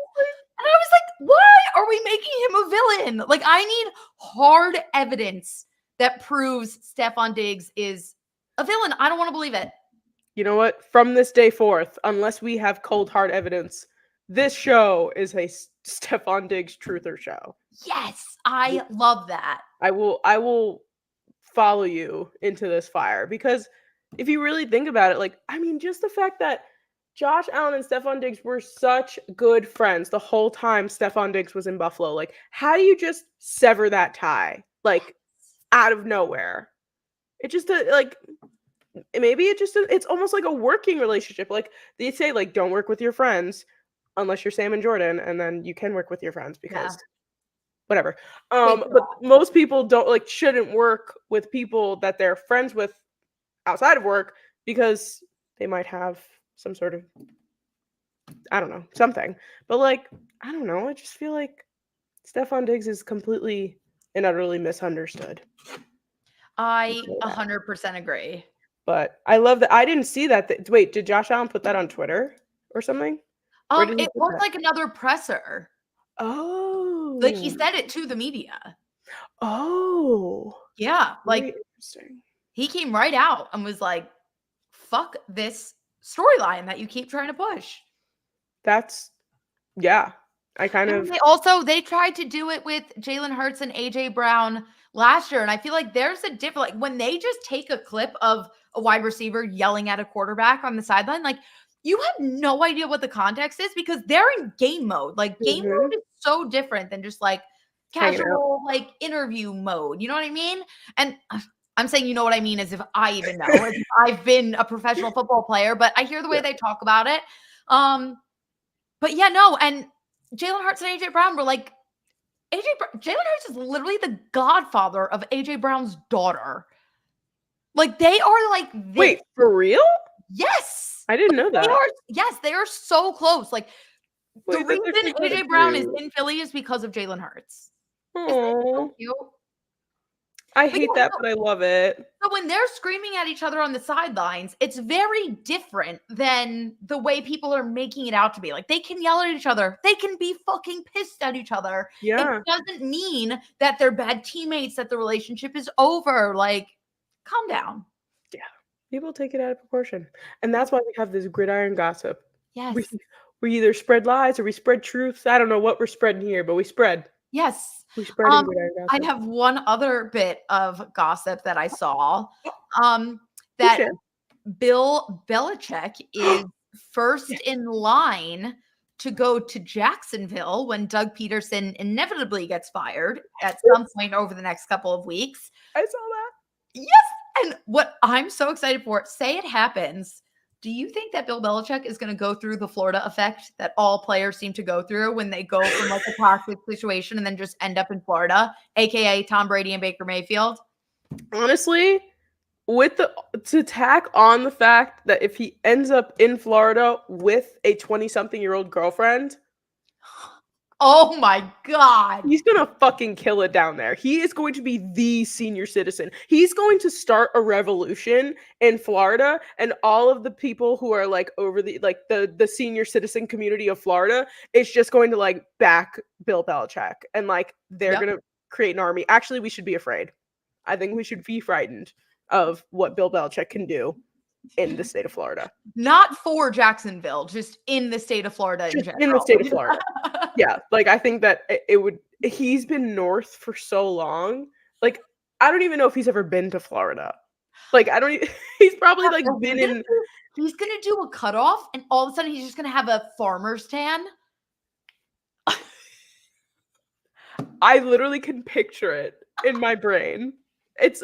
And I was like, why are we making him a villain? Like, I need hard evidence that proves Stephon Diggs is a villain. I don't want to believe it. You know what? From this day forth, unless we have cold hard evidence, this show is a Stephon Diggs truther show. Yes, I love that. I will follow you into this fire because if you really think about it, like I mean, just the fact that Josh Allen and Stephon Diggs were such good friends the whole time Stephon Diggs was in Buffalo. Like, how do you just sever that tie? Like out of nowhere. It just like maybe it's almost like a working relationship. Like they say like don't work with your friends unless you're Sam and Jordan, and then you can work with your friends Yeah. because whatever. Big But most people don't like shouldn't work with people that they're friends with outside of work because they might have some sort of I don't know, something. But like, I don't know, I just feel like Stephon Diggs is completely and utterly misunderstood. I Say that. 100% agree. But I love that I didn't see that. Wait, did Josh Allen put that on Twitter or something? Where did he It put was that? like another presser. Like he Oh. said it to the media. Oh. Yeah, Very like interesting. he came right out and was like, "Fuck this storyline that you keep trying to push." That's yeah. I kind I mean, of they tried to do it with Jalen Hurts and AJ Brown last year, and I feel like there's a different like when they just take a clip of a wide receiver yelling at a quarterback on the sideline, like you have no idea what the context is because they're in game mode. Like game mhm, mode is so different than just like hanging out. casual like interview mode. You know what I mean? And I'm saying you know what I mean as if I even know. As if I've been a professional football player, but I hear the way Yeah. they talk about it. But yeah, no, and Jalen Hurts and AJ Brown were like Jalen Hurts is literally the godfather of AJ Brown's daughter. Like they are like this. Wait, for real? Yes. I didn't know They that. are yes, they are so close. Like the Wait, that's reason actually kind of AJ Brown is cute. in Philly is because of Jalen Hurts. Isn't it so Aw. cute? I But hate yeah, that, but I love it. so when they're screaming at each other on the sidelines, it's very different than the way people are making it out to be. Like they can yell at each other, they can be fucking pissed at each other. It Yeah. doesn't mean that they're bad teammates, that the relationship is over. Like, calm down. Yeah. People take it out of proportion. And that's why we have this gridiron gossip. We Yes. we either spread lies or we spread truths. I don't know what we're spreading here, but we spread. Yes. We spread in gridiron I gossip. have one other bit of gossip that I saw. Oh, Um, you that share. Bill Belichick is Yes, first in line to go to Jacksonville when Doug Peterson inevitably gets fired at some point over the next couple of weeks. I saw that. Yes. And what I'm so excited for, say it happens. Do you think that Bill Belichick is going to go through the Florida effect that all players seem to go through when they go from like a toxic situation and then just end up in Florida, aka Tom Brady and Baker Mayfield? Honestly, with the to tack on the fact that if he ends up in Florida with a 20-something-year-old girlfriend, Oh my God. He's gonna fucking kill it down there. He is going to be the senior citizen. He's going to start a revolution in Florida, and all of the people who are like over the senior citizen community of Florida is just going to like back Bill Belichick, and like they're Yep. gonna create an army. Actually, we should be afraid. I think we should be frightened of what Bill Belichick can do in the state of Florida. Not for Jacksonville, just in the state of Florida in Just in the general. state of Florida. Yeah, like, I think that it would he's been north for so long, like, I don't even know if he's ever been to Florida. Like, I don't e he's probably, like, Are we been gonna in do he's gonna do a cutoff, and all of a sudden he's just gonna have a farmer's tan? I literally can picture it in my brain. It's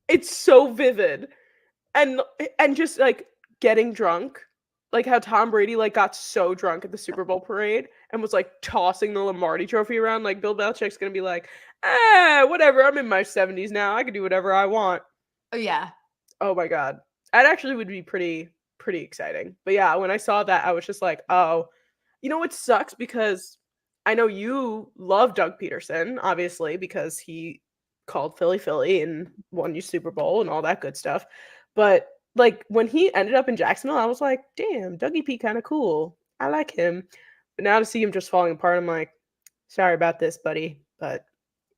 it's so vivid, and just, like, getting drunk, like, how Tom Brady, like, got so drunk at the Super Bowl parade and was, like, tossing the Lombardi trophy around, like, Bill Belichick's gonna be like, whatever, I'm in my 70s now, I can do whatever I want." Oh, yeah. Oh my god. That actually would be pretty exciting. But yeah, when I saw that, I was just like, "Oh." You know what sucks because I know you love Doug Peterson, obviously, because he called Philly Philly and won you Super Bowl and all that good stuff. But like when he ended up in Jacksonville, I was like, "Damn, Dougie P kind of cool. I like him." But now to see him just falling apart, I'm like, "Sorry about this, buddy, but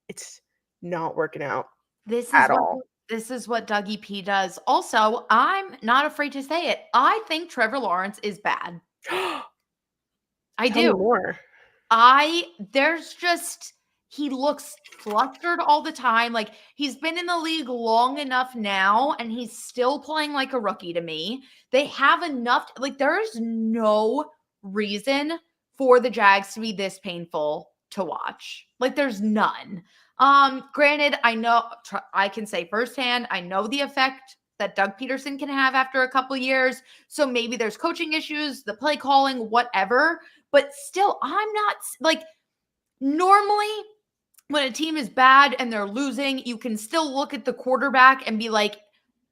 it's not working out This is at what all." this is what Dougie P does. Also, I'm not afraid to say it. I think Trevor Lawrence is bad. I Tell me do. more. There's just he looks flustered all the time. Like he's been in the league long enough now and he's still playing like a rookie to me. They have enough like there is no reason for the Jags to be this painful to watch. Like there's none. Granted, I know I can say firsthand, I know the effect that Doug Peterson can have after a couple years. So maybe there's coaching issues, the play calling, whatever. But still, I'm not like normally when a team is bad and they're losing, you can still look at the quarterback and be like,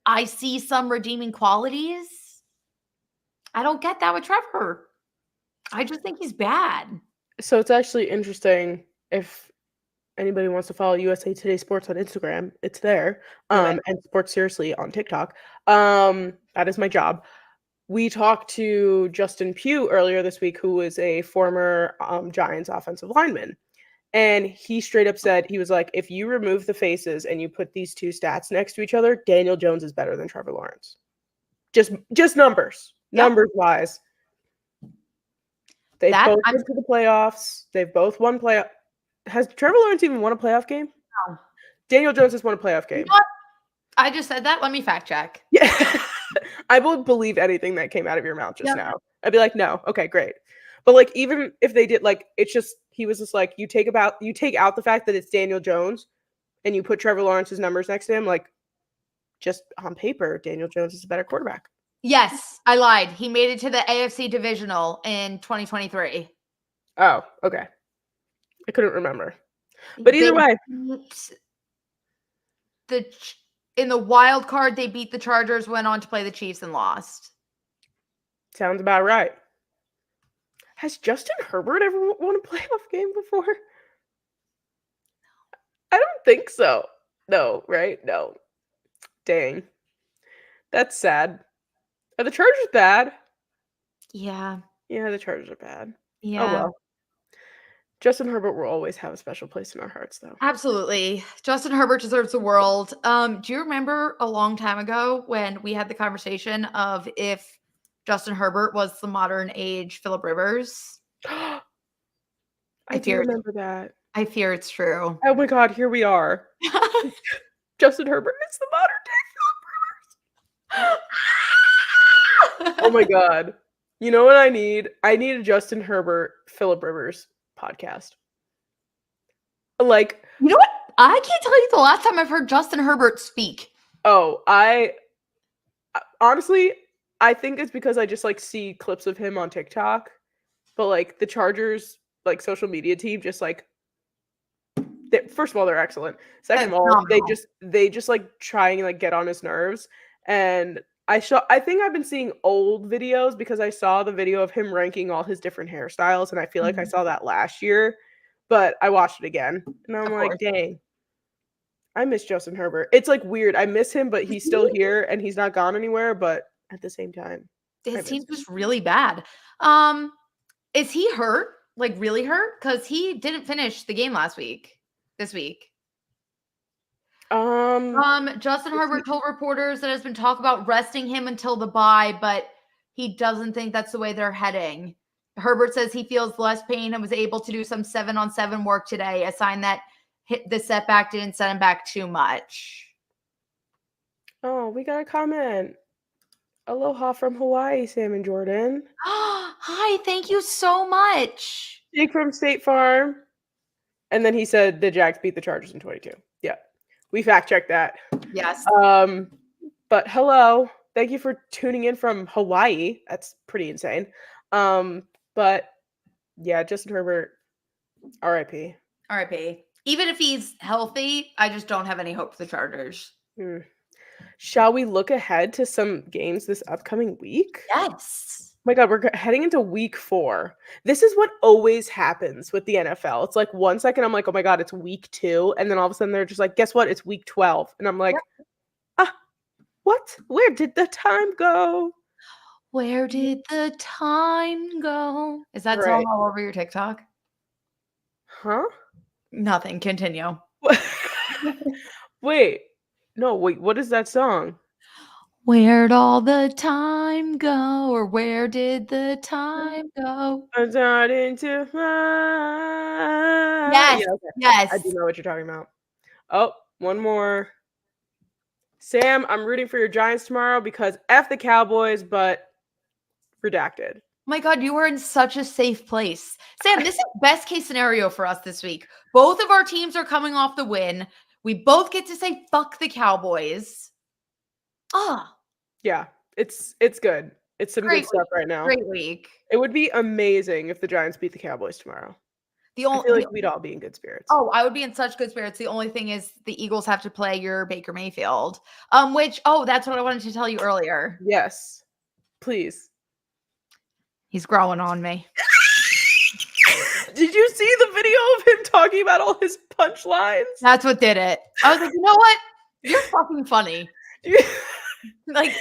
I see some redeeming qualities. I don't get that with Trevor. I just think he's bad. So it's actually interesting if anybody wants to follow USA Today Sports on Instagram, it's there. Do it. And Sports Seriously on TikTok. That is my job. We talked to Justin Pugh earlier this week, who was a former Giants offensive lineman. And he straight up said, he was like, if you remove the faces and you put these two stats next to each other, Daniel Jones is better than Trevor Lawrence. Just numbers. Yep. Numbers wise. They've both been to the playoffs. They've both won playoff. Has Trevor Lawrence even won a playoff game? No. Daniel Jones has won a playoff game. You know what? I just said that. Let me fact check. Yeah. I will believe anything that came out of your mouth just now. I'd be like, no, okay, great. But like, even if they did, like, it's just he was just like, you take out the fact that it's Daniel Jones, and you put Trevor Lawrence's numbers next to him, like, just on paper, Daniel Jones is a better quarterback. Yes, I lied. He made it to the AFC divisional in 2023. Oh, okay. I couldn't remember. But either way, in the wild card, they beat the Chargers, went on to play the Chiefs, and lost. Sounds about right. Has Justin Herbert ever won a playoff game before? I don't think so. No, right? No. Dang. That's sad. Are the Chargers bad? Yeah. Yeah, the Chargers are bad. Yeah. Oh, well. Justin Herbert will always have a special place in our hearts, though. Absolutely. Justin Herbert deserves the world. Do you remember a long time ago when we had the conversation of if Justin Herbert was the modern age Philip Rivers? I do remember that. I fear it's true. Oh my god, here we are. Justin Herbert is the modern day Philip Rivers. Oh my god. You know what I need? I need a Justin Herbert, Philip Rivers podcast. Like, you know what? I can't tell you the last time I've heard Justin Herbert speak. Oh, I honestly, I think it's because I just like see clips of him on TikTok. But like the Chargers, like social media team, just like first of all, they're excellent. Second of all, they just like try and like get on his nerves. And I think I've been seeing old videos because I saw the video of him ranking all his different hairstyles, and I feel like I Mhm. saw that last year, but I watched it again, and I'm Of like, course. "Dang, I miss Justin Herbert." It's, like, weird. I miss him, but he's still here, and he's not gone anywhere, but at the same time, I His miss team's him. just really bad. Um, is he hurt? Like, really hurt? Because he didn't finish the game this week. Um, Justin is Herbert he told reporters that has been talk about resting him until the bye, but he doesn't think that's the way they're heading. Herbert says he feels less pain and was able to do some 7-on-7 work today, a sign that the setback didn't set him back too much. Oh, we got a comment. Aloha from Hawaii, Sam and Jordan. Hi, thank you so much. Jake from State Farm. And then he said the Jags beat the Chargers in 22. Yeah. We fact checked that. Yes. Um, but hello. Thank you for tuning in from Hawaii. That's pretty insane. But yeah, Justin Herbert, RIP. RIP. Even if he's healthy, I just don't have any hope for the Chargers. Hmm. Shall we look ahead to some games this upcoming week? Yes. My God, we're heading into week 4. This is what always happens with the NFL. It's like 1 second I'm like, oh my God, it's week 2. And then all of a sudden they're just like, guess what? It's week 12. And I'm like, ah, what? Where did the time go? Where did the time go? Is that song Right. all over your TikTok? Huh? Nothing. Continue. Wait. No, wait, what is that song? Where'd all the time go? Or where did the time go? I'm starting to fly. Yes. Yeah, okay. I do Yes. know what you're talking about. Oh, one more. Sam, I'm rooting for your Giants tomorrow because F the Cowboys, but redacted. My God, you are in such a safe place. Sam, this is best case scenario for us this week. Both of our teams are coming off the win. We both get to say fuck the Cowboys. Ah, Yeah, it's good. It's some good great stuff week. right now. Great week. It would be amazing if the Giants beat the Cowboys tomorrow. The I only feel the like we'd all be in good spirits. Oh, I would be in such good spirits. The only thing is the Eagles have to play your Baker Mayfield. Which that's what I wanted to tell you earlier. Yes. Please. He's growing on me. Did you see the video of him talking about all his punchlines? That's what did it. I was like, you know what? You're fucking funny. Like,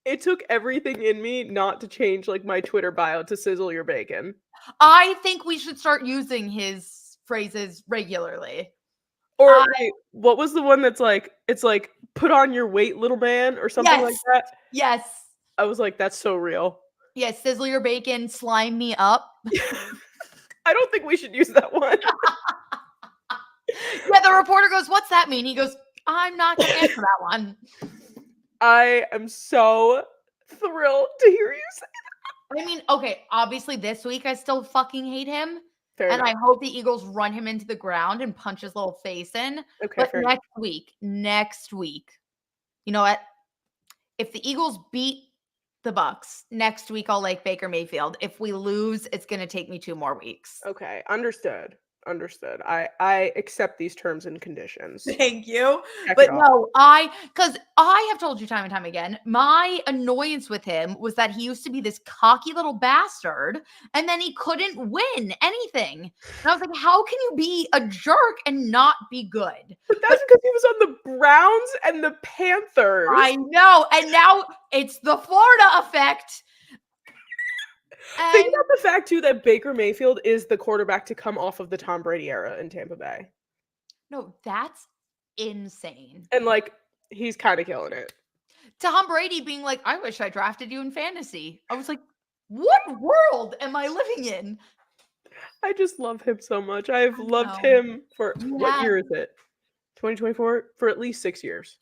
It took everything in me not to change like my Twitter bio to sizzle your bacon. I think we should start using his phrases regularly. Or wait, what was the one that's like it's like put on your weight, little man, or something like Yes. that? Yes. I was like, that's so real. Yes. Sizzle your bacon, slime me up. I don't think we should use that one. Yeah, the reporter goes, "What's that mean?" He goes, "I'm not gonna answer that one." I am so thrilled to hear you say I mean, okay, obviously this week I still fucking hate him. fair And I enough. hope the Eagles run him into the ground and punch his little face in. Okay, But fair enough. next week, you know what? If the Eagles beat the Bucks, next week I'll like Baker Mayfield. If we lose, it's gonna take me 2 more weeks. Okay, understood. Understood. I accept these terms and conditions. Thank you. Check But it off. no, because I have told you time and time again, my annoyance with him was that he used to be this cocky little bastard and then he couldn't win anything. And I was like, how can you be a jerk and not be good? But that's because he was on the Browns and the Panthers. I know. And now it's the Florida effect. Think And about the fact too that Baker Mayfield is the quarterback to come off of the Tom Brady era in Tampa Bay. no, that's insane. And like he's kind of killing it. Tom Brady being like, I wish I drafted you in fantasy. I was like, what world am I living in? I just love him so much. I've loved know. him for You what have. year is it? 2024? For at least 6 years.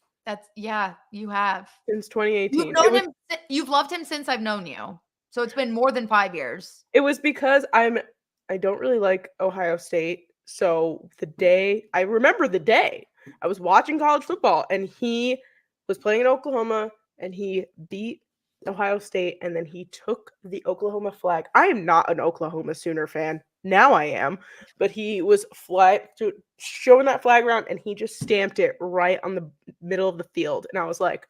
You have. Since 2018. You've known him. You've loved him since I've known you. So it's been more than 5 years. It was because I don't really like Ohio State. So I remember the day I was watching college football and he was playing in Oklahoma and he beat Ohio State and then he took the Oklahoma flag. I am not an Oklahoma Sooner fan. Now I am, but he was showing that flag around and he just stamped it right on the middle of the field and I was like,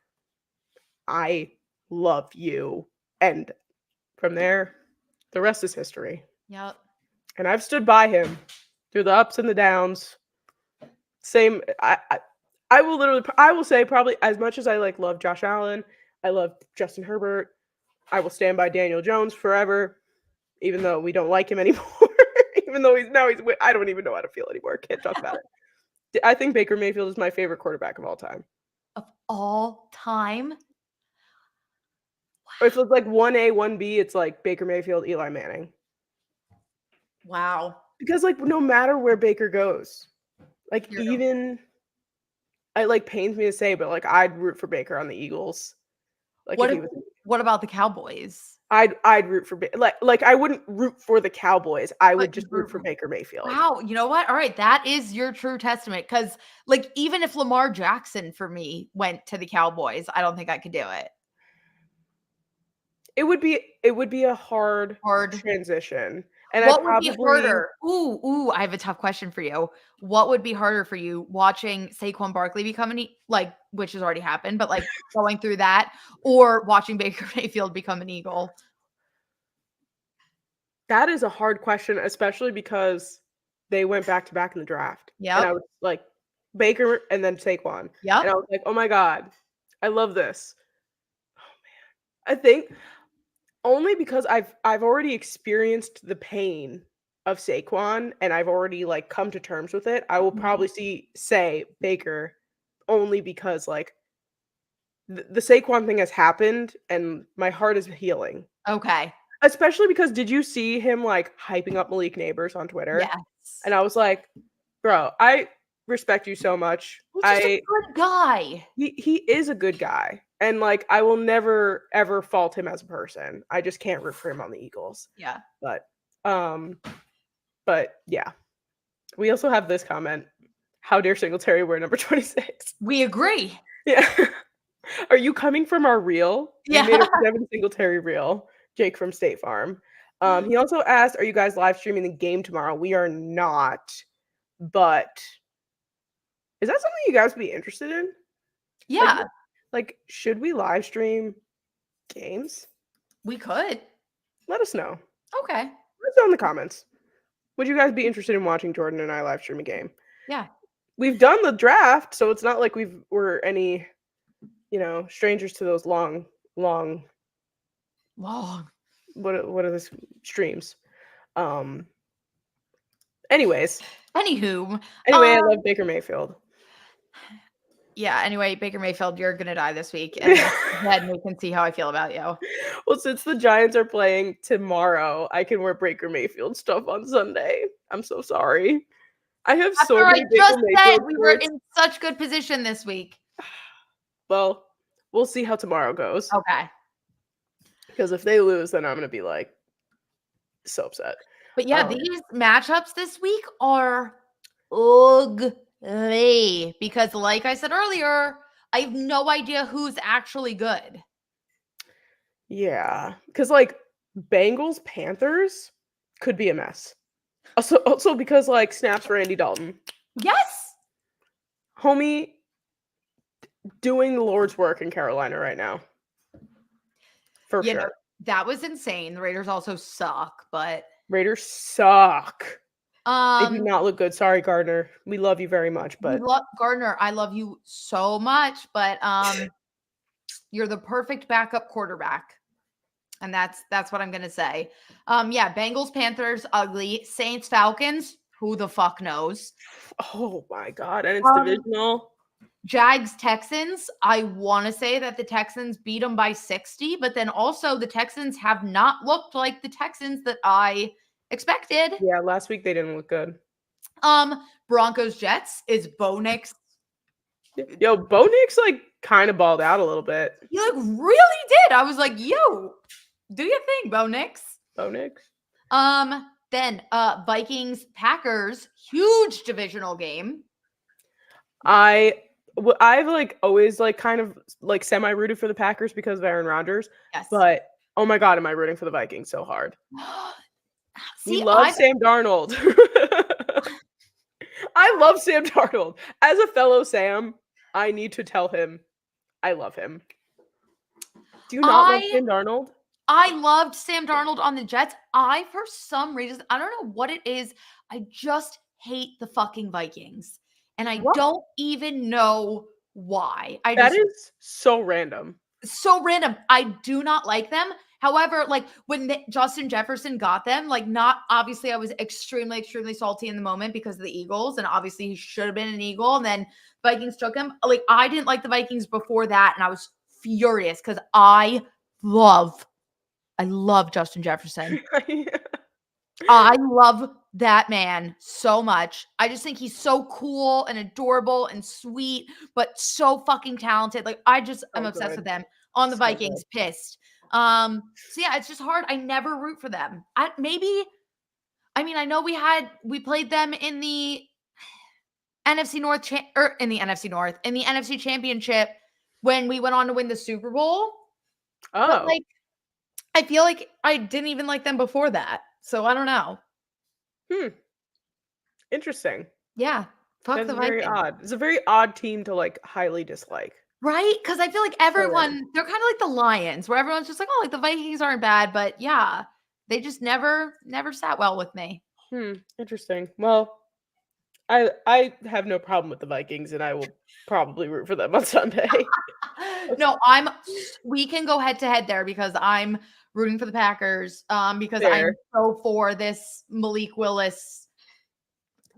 I love you. And from there, the rest is history. Yep. And I've stood by him through the ups and the downs. Same. I will literally. I will say probably as much as I like love Josh Allen. I love Justin Herbert. I will stand by Daniel Jones forever, even though we don't like him anymore. Even though he's I don't even know how to feel anymore. Can't talk about it. I think Baker Mayfield is my favorite quarterback of all time. Of all time? Or if it's like 1A, 1B, it's like Baker Mayfield, Eli Manning. Wow. Because like no matter where Baker goes, like You're even it like pains me to say, but like I'd root for Baker on the Eagles. Like What if if he was what about the Cowboys? I'd root for like I wouldn't root for the Cowboys. I But would you just root root for for Baker Mayfield. Wow, you know what? All right, that is your true testament. Because, like, even if Lamar Jackson for me went to the Cowboys, I don't think I could do it. It would be a hard Hard. transition. And I What would be probably harder? Ooh, I have a tough question for you. What would be harder for you watching Saquon Barkley become like, which has already happened, but like going through that, or watching Baker Mayfield become an Eagle? that is a hard question, especially because they went back to back in the draft. And Yep. I was like Baker and then Saquon. Yep. And I was like, "Oh my god. I love this." I think only because I've already experienced the pain of Saquon and I've already like come to terms with it. I will Mhm. probably say Baker only because like the Saquon thing has happened and my heart is healing. Okay. Especially because did you see him like hyping up Malik Neighbors on Twitter? Yes. And I was like, "Bro, I respect you so much. He's just a good guy. He is a good guy, and, like, I will never, ever fault him as a person. I just can't root for him on the Eagles. Yeah. But, um but, yeah. We also have this comment, "How dare Singletary wear number 26?" We agree. Yeah. "Are you coming from our reel? We Yeah. made a Devin Singletary reel." Jake from State Farm. He also asked, "Are you guys live streaming the game tomorrow?" We are not, but is that something you guys would be interested in? Like Yeah, like, should we live stream games? we could. Let us know. Okay. Let us know in the comments. Would you guys be interested in watching Jordan and I live stream a game? Yeah. We've done the draft, so it's not like we're any, strangers to those long Long. what are the streams? Um anyways. Anywho, Anyway, I love Baker Mayfield. yeah, anyway, Baker Mayfield, you're gonna die this week, and then we can see how I feel about you. Well, since the Giants are playing tomorrow, I can wear Baker Mayfield stuff on Sunday. I'm so sorry. I have so After I many Baker just said Mayfield we were shirts. in such good position this week. Well, we'll see how tomorrow goes. Okay. Because if they lose, then I'm gonna be like so upset. But yeah, these matchups this week are ugly because, like I said earlier, I have no idea who's actually good. Yeah, because like Bengals Panthers could be a mess. Also because like snaps for Andy Dalton, Yes. homie, doing the Lord's work in Carolina right now, for You know, sure. that was insane. The Raiders also suck, but Raiders suck. They do um not look good. Sorry, Gardner. We love you very much, we but love Gardner. I love you so much, but you're the perfect backup quarterback. And that's what I'm gonna say. Yeah, Bengals, Panthers, ugly. Saints, Falcons, who the fuck knows? oh my god, and it's Um, divisional. Jags, Texans. I want to say that the Texans beat them by 60, but then also the Texans have not looked like the Texans that I expected. Yeah, last week they didn't look good. Broncos, Jets is Bo Nix. Yo, Bo Nix like kind of balled out a little bit. He like really did. I was like, yo, do your thing, Bo Nix. Bo Nix. Then Vikings, Packers, huge divisional game. I've like always like kind of like semi rooted for the Packers because of Aaron Rodgers, Yes. but oh my god, am I rooting for the Vikings so hard? We See, love Sam Darnold. I love Sam Darnold. As a fellow Sam, I need to tell him I love him. Do you not love Sam Darnold? I loved Sam Darnold on the Jets. For some reason, I don't know what it is. I just hate the fucking Vikings. And I What? don't even know why. That is so random. So random. I do not like them. However, like when Justin Jefferson got them, like not obviously I was extremely, extremely salty in the moment because of the Eagles. And obviously he should have been an Eagle. And then Vikings took him. Like I didn't like the Vikings before that. And I was furious because I love Justin Jefferson. I love that man so much. I just think he's so cool and adorable and sweet, but so fucking talented. Like I just am obsessed with them. On the Vikings, pissed. So yeah, it's just hard. I never root for them. I know we played them in the NFC North in the NFC Championship when we went on to win the Super Bowl. But like I feel like I didn't even like them before that. So I don't know. Interesting. Yeah. Fuck the Vikings. Very odd. It's a very odd team to like highly dislike. Right? Because I feel like everyone, they're kind of like the Lions, where everyone's just like, oh, like the Vikings aren't bad, but yeah, they just never sat well with me. Interesting. Well, I have no problem with the Vikings, and I will probably root for them on Sunday. No, we can go head to head there because I'm rooting for the Packers, because I'm so for this Malik Willis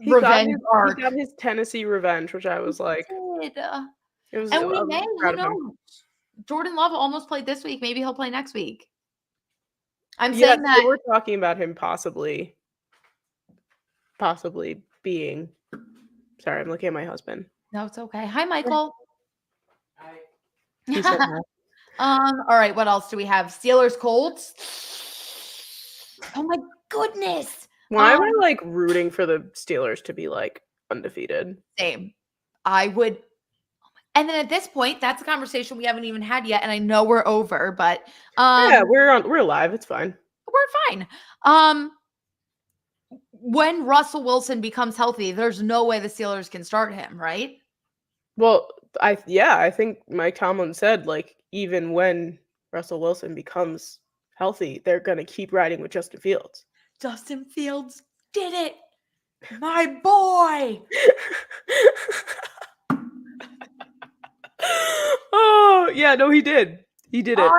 revenge arc. He got his Tennessee revenge, which I was like, it was. And we may, who knows? Jordan Love almost played this week. Maybe he'll play next week. I'm saying that we're talking about him possibly being. Sorry, I'm looking at my husband. No, it's okay. Hi, Michael. Hi. All right. What else do we have? Steelers, Colts. Oh my goodness. Why am I like rooting for the Steelers to be like undefeated? Same. I would. And then at this point, that's a conversation we haven't even had yet, and I know we're over, but yeah, we're live. It's fine. We're fine. When Russell Wilson becomes healthy, there's no way the Steelers can start him, right? Well, I think Mike Tomlin said like even when Russell Wilson becomes healthy, they're gonna keep riding with Justin Fields. Justin Fields did it, my boy. Oh yeah, no, he did. He did it.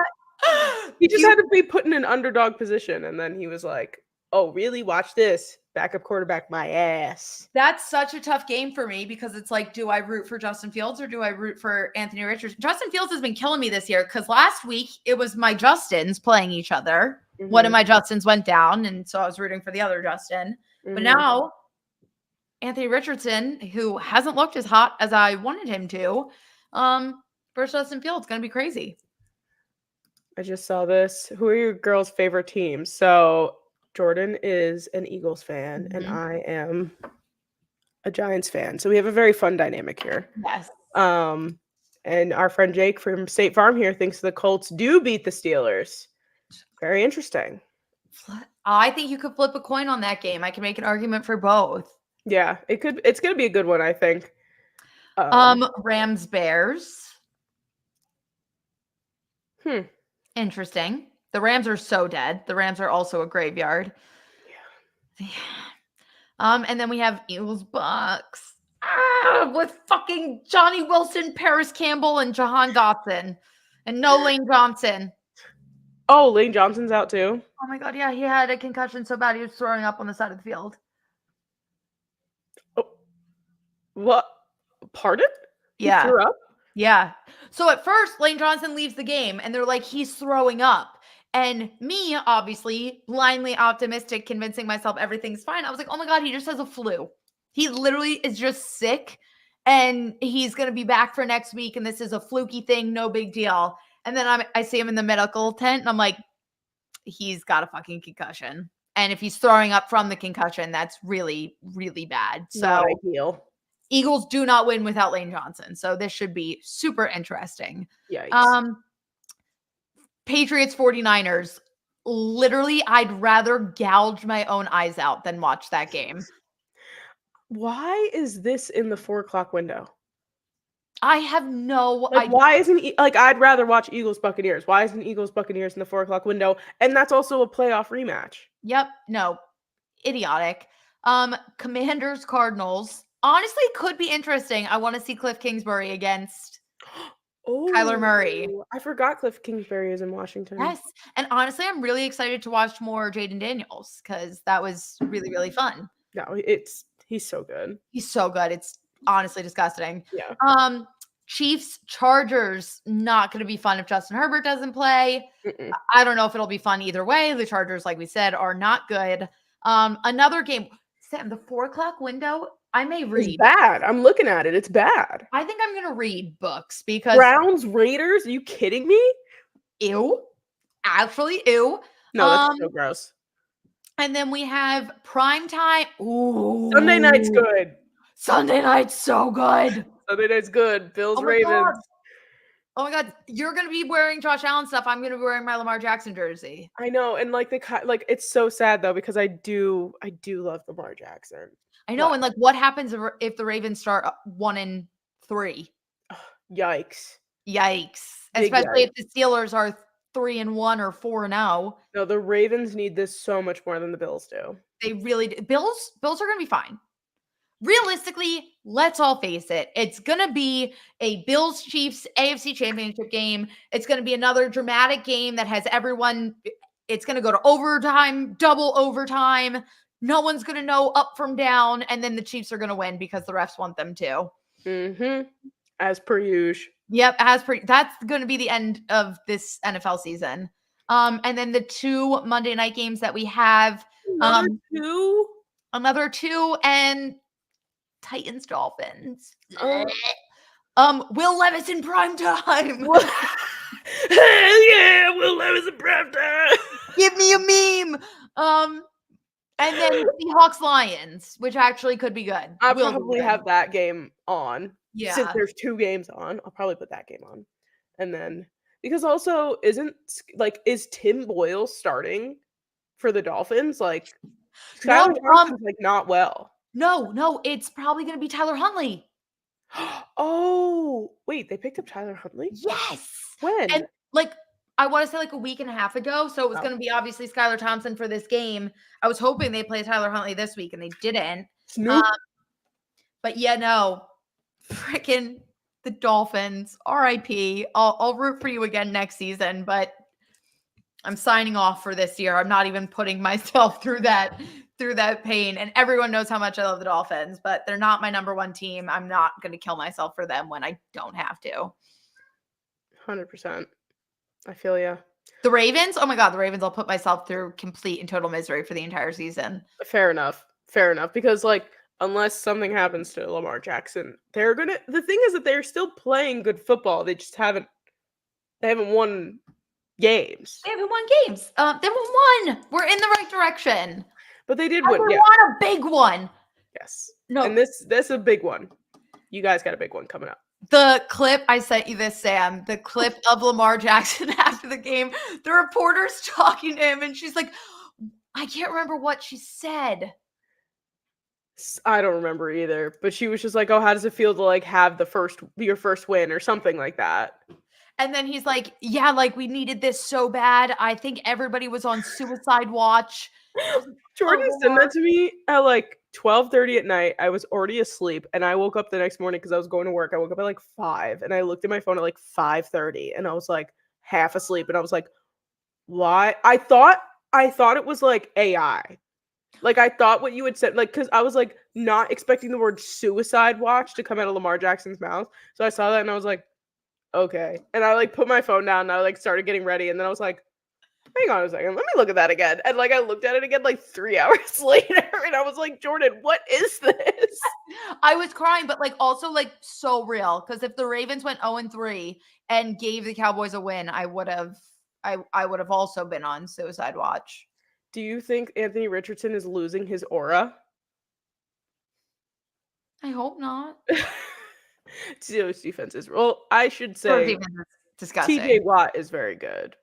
He just had to be put in an underdog position, and then he was like, "Oh, really? Watch this, backup quarterback, my ass." That's such a tough game for me because it's like, do I root for Justin Fields or do I root for Anthony Richardson? Justin Fields has been killing me this year because last week it was my Justins playing each other. One of my Justins went down, and so I was rooting for the other Justin. But now Anthony Richardson, who hasn't looked as hot as I wanted him to, versus Justin Fields, going to be crazy. I just saw this. Who are your girls' favorite teams? So Jordan is an Eagles fan, and I am a Giants fan. So we have a very fun dynamic here. Yes. And our friend Jake from State Farm here thinks the Colts do beat the Steelers. Very interesting. I think you could flip a coin on that game. I can make an argument for both. Yeah, it could. It's going to be a good one, I think. Rams, Bears. Interesting. The Rams are so dead. The Rams are also a graveyard. Yeah. And then we have Eagles, Bucks. With fucking Johnny Wilson, Paris Campbell, and Jahan Dotson. And no Lane Johnson. Oh, Lane Johnson's out too? Oh my God, yeah. He had a concussion so bad he was throwing up on the side of the field. Oh. What? Pardon? Yeah. He threw up? Yeah. So at first, Lane Johnson leaves the game, and they're like, he's throwing up. And me, obviously, blindly optimistic, convincing myself everything's fine. I was like, oh my God, he just has a flu. He literally is just sick, and he's going to be back for next week, and this is a fluky thing, no big deal. And then I see him in the medical tent, and I'm like, he's got a fucking concussion. And if he's throwing up from the concussion, that's really, really bad. So not ideal. Eagles do not win without Lane Johnson. So this should be super interesting. Yikes. Patriots 49ers. Literally, I'd rather gouge my own eyes out than watch that game. Why is this in the 4 o'clock window? I have no Like, idea. why isn't like, I'd rather watch Eagles Buccaneers. Why isn't Eagles Buccaneers in the 4 o'clock window? And that's also a playoff rematch. Yep, no, idiotic. Commanders Cardinals honestly could be interesting. I want to see Cliff Kingsbury against Kyler Murray. Oh, I forgot Cliff Kingsbury is in Washington. Yes, and honestly, I'm really excited to watch more Jaden Daniels because that was really, really fun. No, he's so good. He's so good. It's honestly disgusting. Yeah. Chiefs Chargers not going to be fun if Justin Herbert doesn't play. Mm-mm. I don't know if it'll be fun either way. The Chargers, like we said, are not good. Another game, Sam, the 4 o'clock window. I may It's read. bad. I'm looking at it. It's bad. I think I'm gonna read books because Browns Raiders? Are you kidding me? ew, actually ew. No, that's so gross. And then we have prime time. Ooh, Sunday night's good. Sunday night's so good. Sunday night's good. Bills Oh my Ravens. God. Oh my God, you're gonna be wearing Josh Allen stuff. I'm gonna be wearing my Lamar Jackson jersey. I know, and like like it's so sad though because I do love Lamar Jackson. I know, But and like, what happens if the Ravens start 1-3? yikes. Yikes! Big Especially yikes. if the Steelers are 3-1 or 4-0. No, the Ravens need this so much more than the Bills do. They really do. Bills are gonna be fine. Realistically, let's all face it. It's going to be a Bills Chiefs AFC Championship game. It's going to be another dramatic game that has everyone. It's going to go to overtime, double overtime. No one's going to know up from down. And then the Chiefs are going to win because the refs want them to. Mm-hmm. As per usual. Yep. That's going to be the end of this NFL season. And then the 2 Monday night games that we have. Another two. And Titans Dolphins. Will Levis in prime time. Hell yeah, Will Levis in prime time. Give me a meme. And then Seahawks Lions, which actually could be good. I'll probably have that game on. Yeah. Since there's 2 games on, I'll probably put that game on. And then because also is Tim Boyle starting for the Dolphins? Like Skylar Thompson's like not well. No, it's probably going to be Tyler Huntley. Oh, wait, they picked up Tyler Huntley? Yes. When? And I want to say like a week and a half ago. So it was going to be obviously Skylar Thompson for this game. I was hoping they play Tyler Huntley this week and they didn't. Snoop. But yeah, no. Freaking the Dolphins. RIP. I'll root for you again next season, but I'm signing off for this year. I'm not even putting myself through that pain. And everyone knows how much I love the Dolphins, but they're not my number one team. I'm not going to kill myself for them when I don't have to. 100%. I feel ya. The Ravens? Oh my God, the Ravens, I'll put myself through complete and total misery for the entire season. Fair enough. Because like unless something happens to Lamar Jackson, the thing is that they're still playing good football. They haven't won games. They haven't won games. They haven't won. We're in the right direction. But they did win. We won a big one. Yes. No. And this is a big one. You guys got a big one coming up. The clip, I sent you this, Sam, the clip of Lamar Jackson after the game, the reporter's talking to him and she's like, I can't remember what she said. I don't remember either, but she was just like, "Oh, how does it feel to like have your first win or something like that?" And then he's like, "Yeah, like we needed this so bad. I think everybody was on suicide watch." Jordan sent that to me at like 12:30 at night. I was already asleep, and I woke up the next morning because I was going to work. I woke up at like 5, and I looked at my phone at like 5:30, and I was like half asleep, and I was like, "Why?" I thought it was like AI. Like, I thought what you had said, like, because I was, like, not expecting the word suicide watch to come out of Lamar Jackson's mouth. So I saw that and I was like, okay. And I, like, put my phone down and I, like, started getting ready. And then I was like, hang on a second. Let me look at that again. And, like, I looked at it again, like, 3 hours later. And I was like, Jordan, what is this? I was crying, but, like, also, like, so real. Because if the Ravens went 0-3 and gave the Cowboys a win, I would have also been on suicide watch. Do you think Anthony Richardson is losing his aura? I hope not. Steelers defense is I should say disgusting. TJ Watt is very good.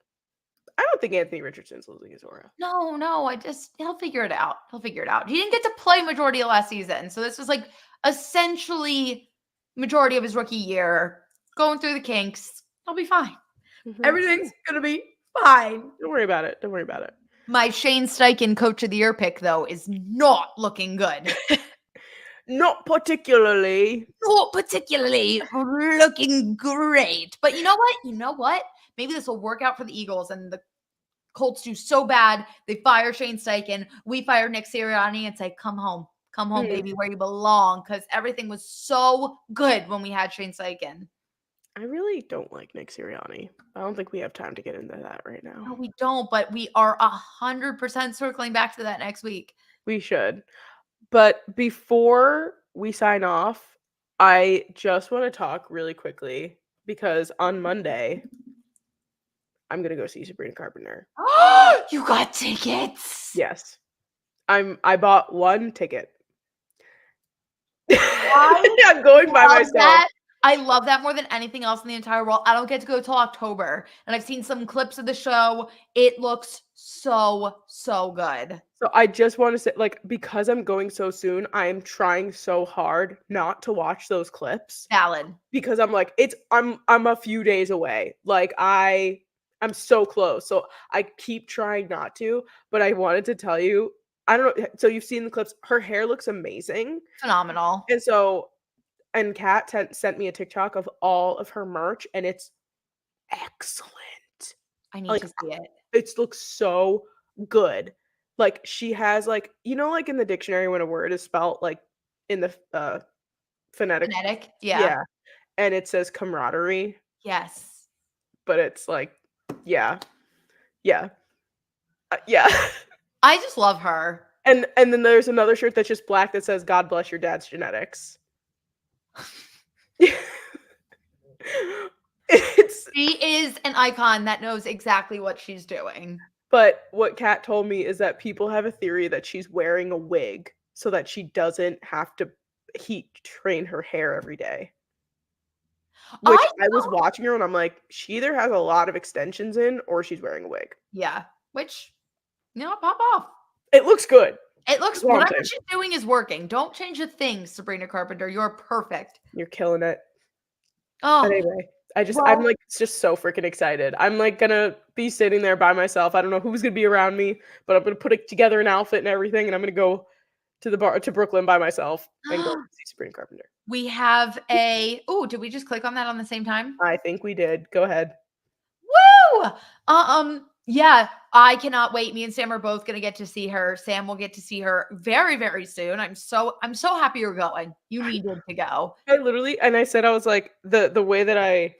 I don't think Anthony Richardson's losing his aura. No, he'll figure it out. He didn't get to play majority of last season. So this was like essentially majority of his rookie year, going through the kinks. He'll be fine. Mhm. Everything's gonna be fine. Don't worry about it. Don't worry about it. My Shane Steichen Coach of the Year pick, though, is not looking good. Not particularly. Not particularly looking great. But you know what? You know what? Maybe this will work out for the Eagles, and the Colts do so bad. They fire Shane Steichen. We fire Nick Sirianni and say, come home. Come home, baby, where you belong. Because everything was so good when we had Shane Steichen. I really don't like Nick Sirianni. I don't think we have time to get into that right now. No, we don't, but we are 100% circling back to that next week. We should. But before we sign off, I just want to talk really quickly because on Monday, I'm gonna go see Sabrina Carpenter. You got tickets? Yes. I bought one ticket. I I'm going by myself. That. I love that more than anything else in the entire world. I don't get to go till October. And I've seen some clips of the show. It looks so good. So I just want to say, like, because I'm going so soon, I am trying so hard not to watch those clips. Valid. Because I'm like, I'm a few days away. Like I'm so close. So I keep trying not to, but I wanted to tell you, I don't know. So you've seen the clips. Her hair looks amazing. Phenomenal. And Kat sent me a TikTok of all of her merch, and it's excellent. I need to see it. It looks so good. Like she has like, like in the dictionary when a word is spelt like in the phonetic. Yeah. And it says camaraderie. Yes. But it's like, yeah. Yeah. I just love her. And then there's another shirt that's just black that says God bless your dad's genetics. She is an icon that knows exactly what she's doing. But what Kat told me is that people have a theory that she's wearing a wig so that she doesn't have to heat train her hair every day. Which I was watching her and I'm like, she either has a lot of extensions in or she's wearing a wig. Yeah. Which, pop off. It looks good. It looks, whatever she's doing is working. Don't change a thing, Sabrina Carpenter. You're perfect. You're killing it. Oh. But anyway, I'm like just so freaking excited. I'm like gonna be sitting there by myself. I don't know who's gonna be around me, but I'm gonna put together an outfit and everything, and I'm gonna go to Brooklyn by myself and go see Sabrina Carpenter. We have did we just click on that on the same time? I think we did. Go ahead. Woo! Yeah, I cannot wait. Me and Sam are both gonna get to see her. Sam will get to see her very, very soon. I'm so happy you're going. You needed to go. I said, I was like, the way that I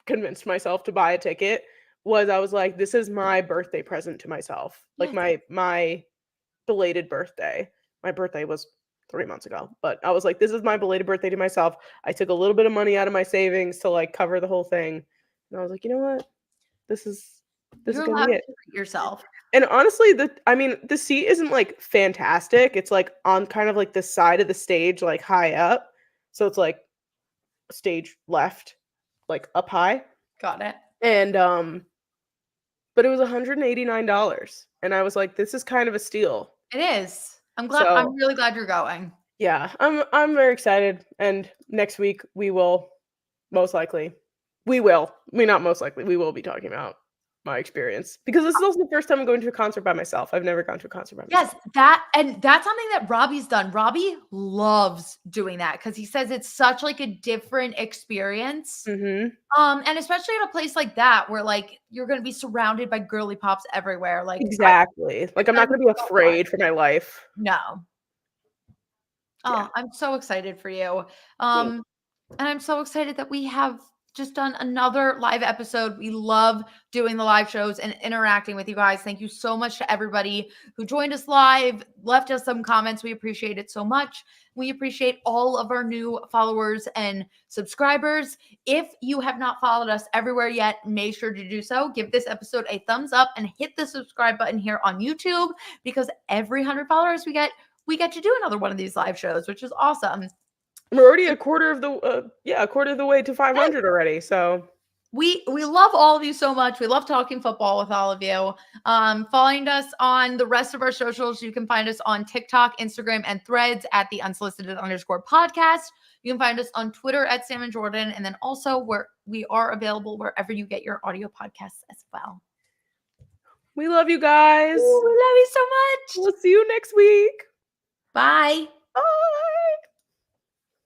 convinced myself to buy a ticket was I was like, this is my birthday present to myself. Like my belated birthday. My birthday was 3 months ago, but I was like, this is my belated birthday to myself. I took a little bit of money out of my savings to like cover the whole thing. And I was like, you know what? This is gonna be it. Yourself. And honestly, the seat isn't like fantastic. It's like on kind of like the side of the stage, like high up. So it's like stage left, like up high. Got it. And but it was $189. And I was like, this is kind of a steal. It is. I'm really glad you're going. Yeah, I'm very excited. And next week we will not most likely, we will be talking about my experience because this is also the first time I'm going to a concert by myself. I've never gone to a concert by myself. Yes, that's something that Robbie's done. Robbie loves doing that because he says it's such like a different experience. Mm-hmm. And especially at a place like that where like you're gonna be surrounded by girly pops everywhere. Like exactly. I'm not gonna be afraid for my life. No. Oh, Yeah. I'm so excited for you. And I'm so excited that we have just done another live episode. We love doing the live shows and interacting with you guys. Thank you so much to everybody who joined us live, left us some comments. We appreciate it so much. We appreciate all of our new followers and subscribers. If you have not followed us everywhere yet, make sure to do so. Give this episode a thumbs up and hit the subscribe button here on YouTube because every 100 followers we get to do another one of these live shows, which is awesome. We're already a quarter of the way to 500 already. So We love all of you so much. We love talking football with all of you. Find us on the rest of our socials. You can find us on TikTok, Instagram, and Threads at the Unsolicited_podcast. You can find us on Twitter at Sam and Jordan, and then also where we are available wherever you get your audio podcasts as well. We love you guys. Ooh, we love you so much. We'll see you next week. Bye.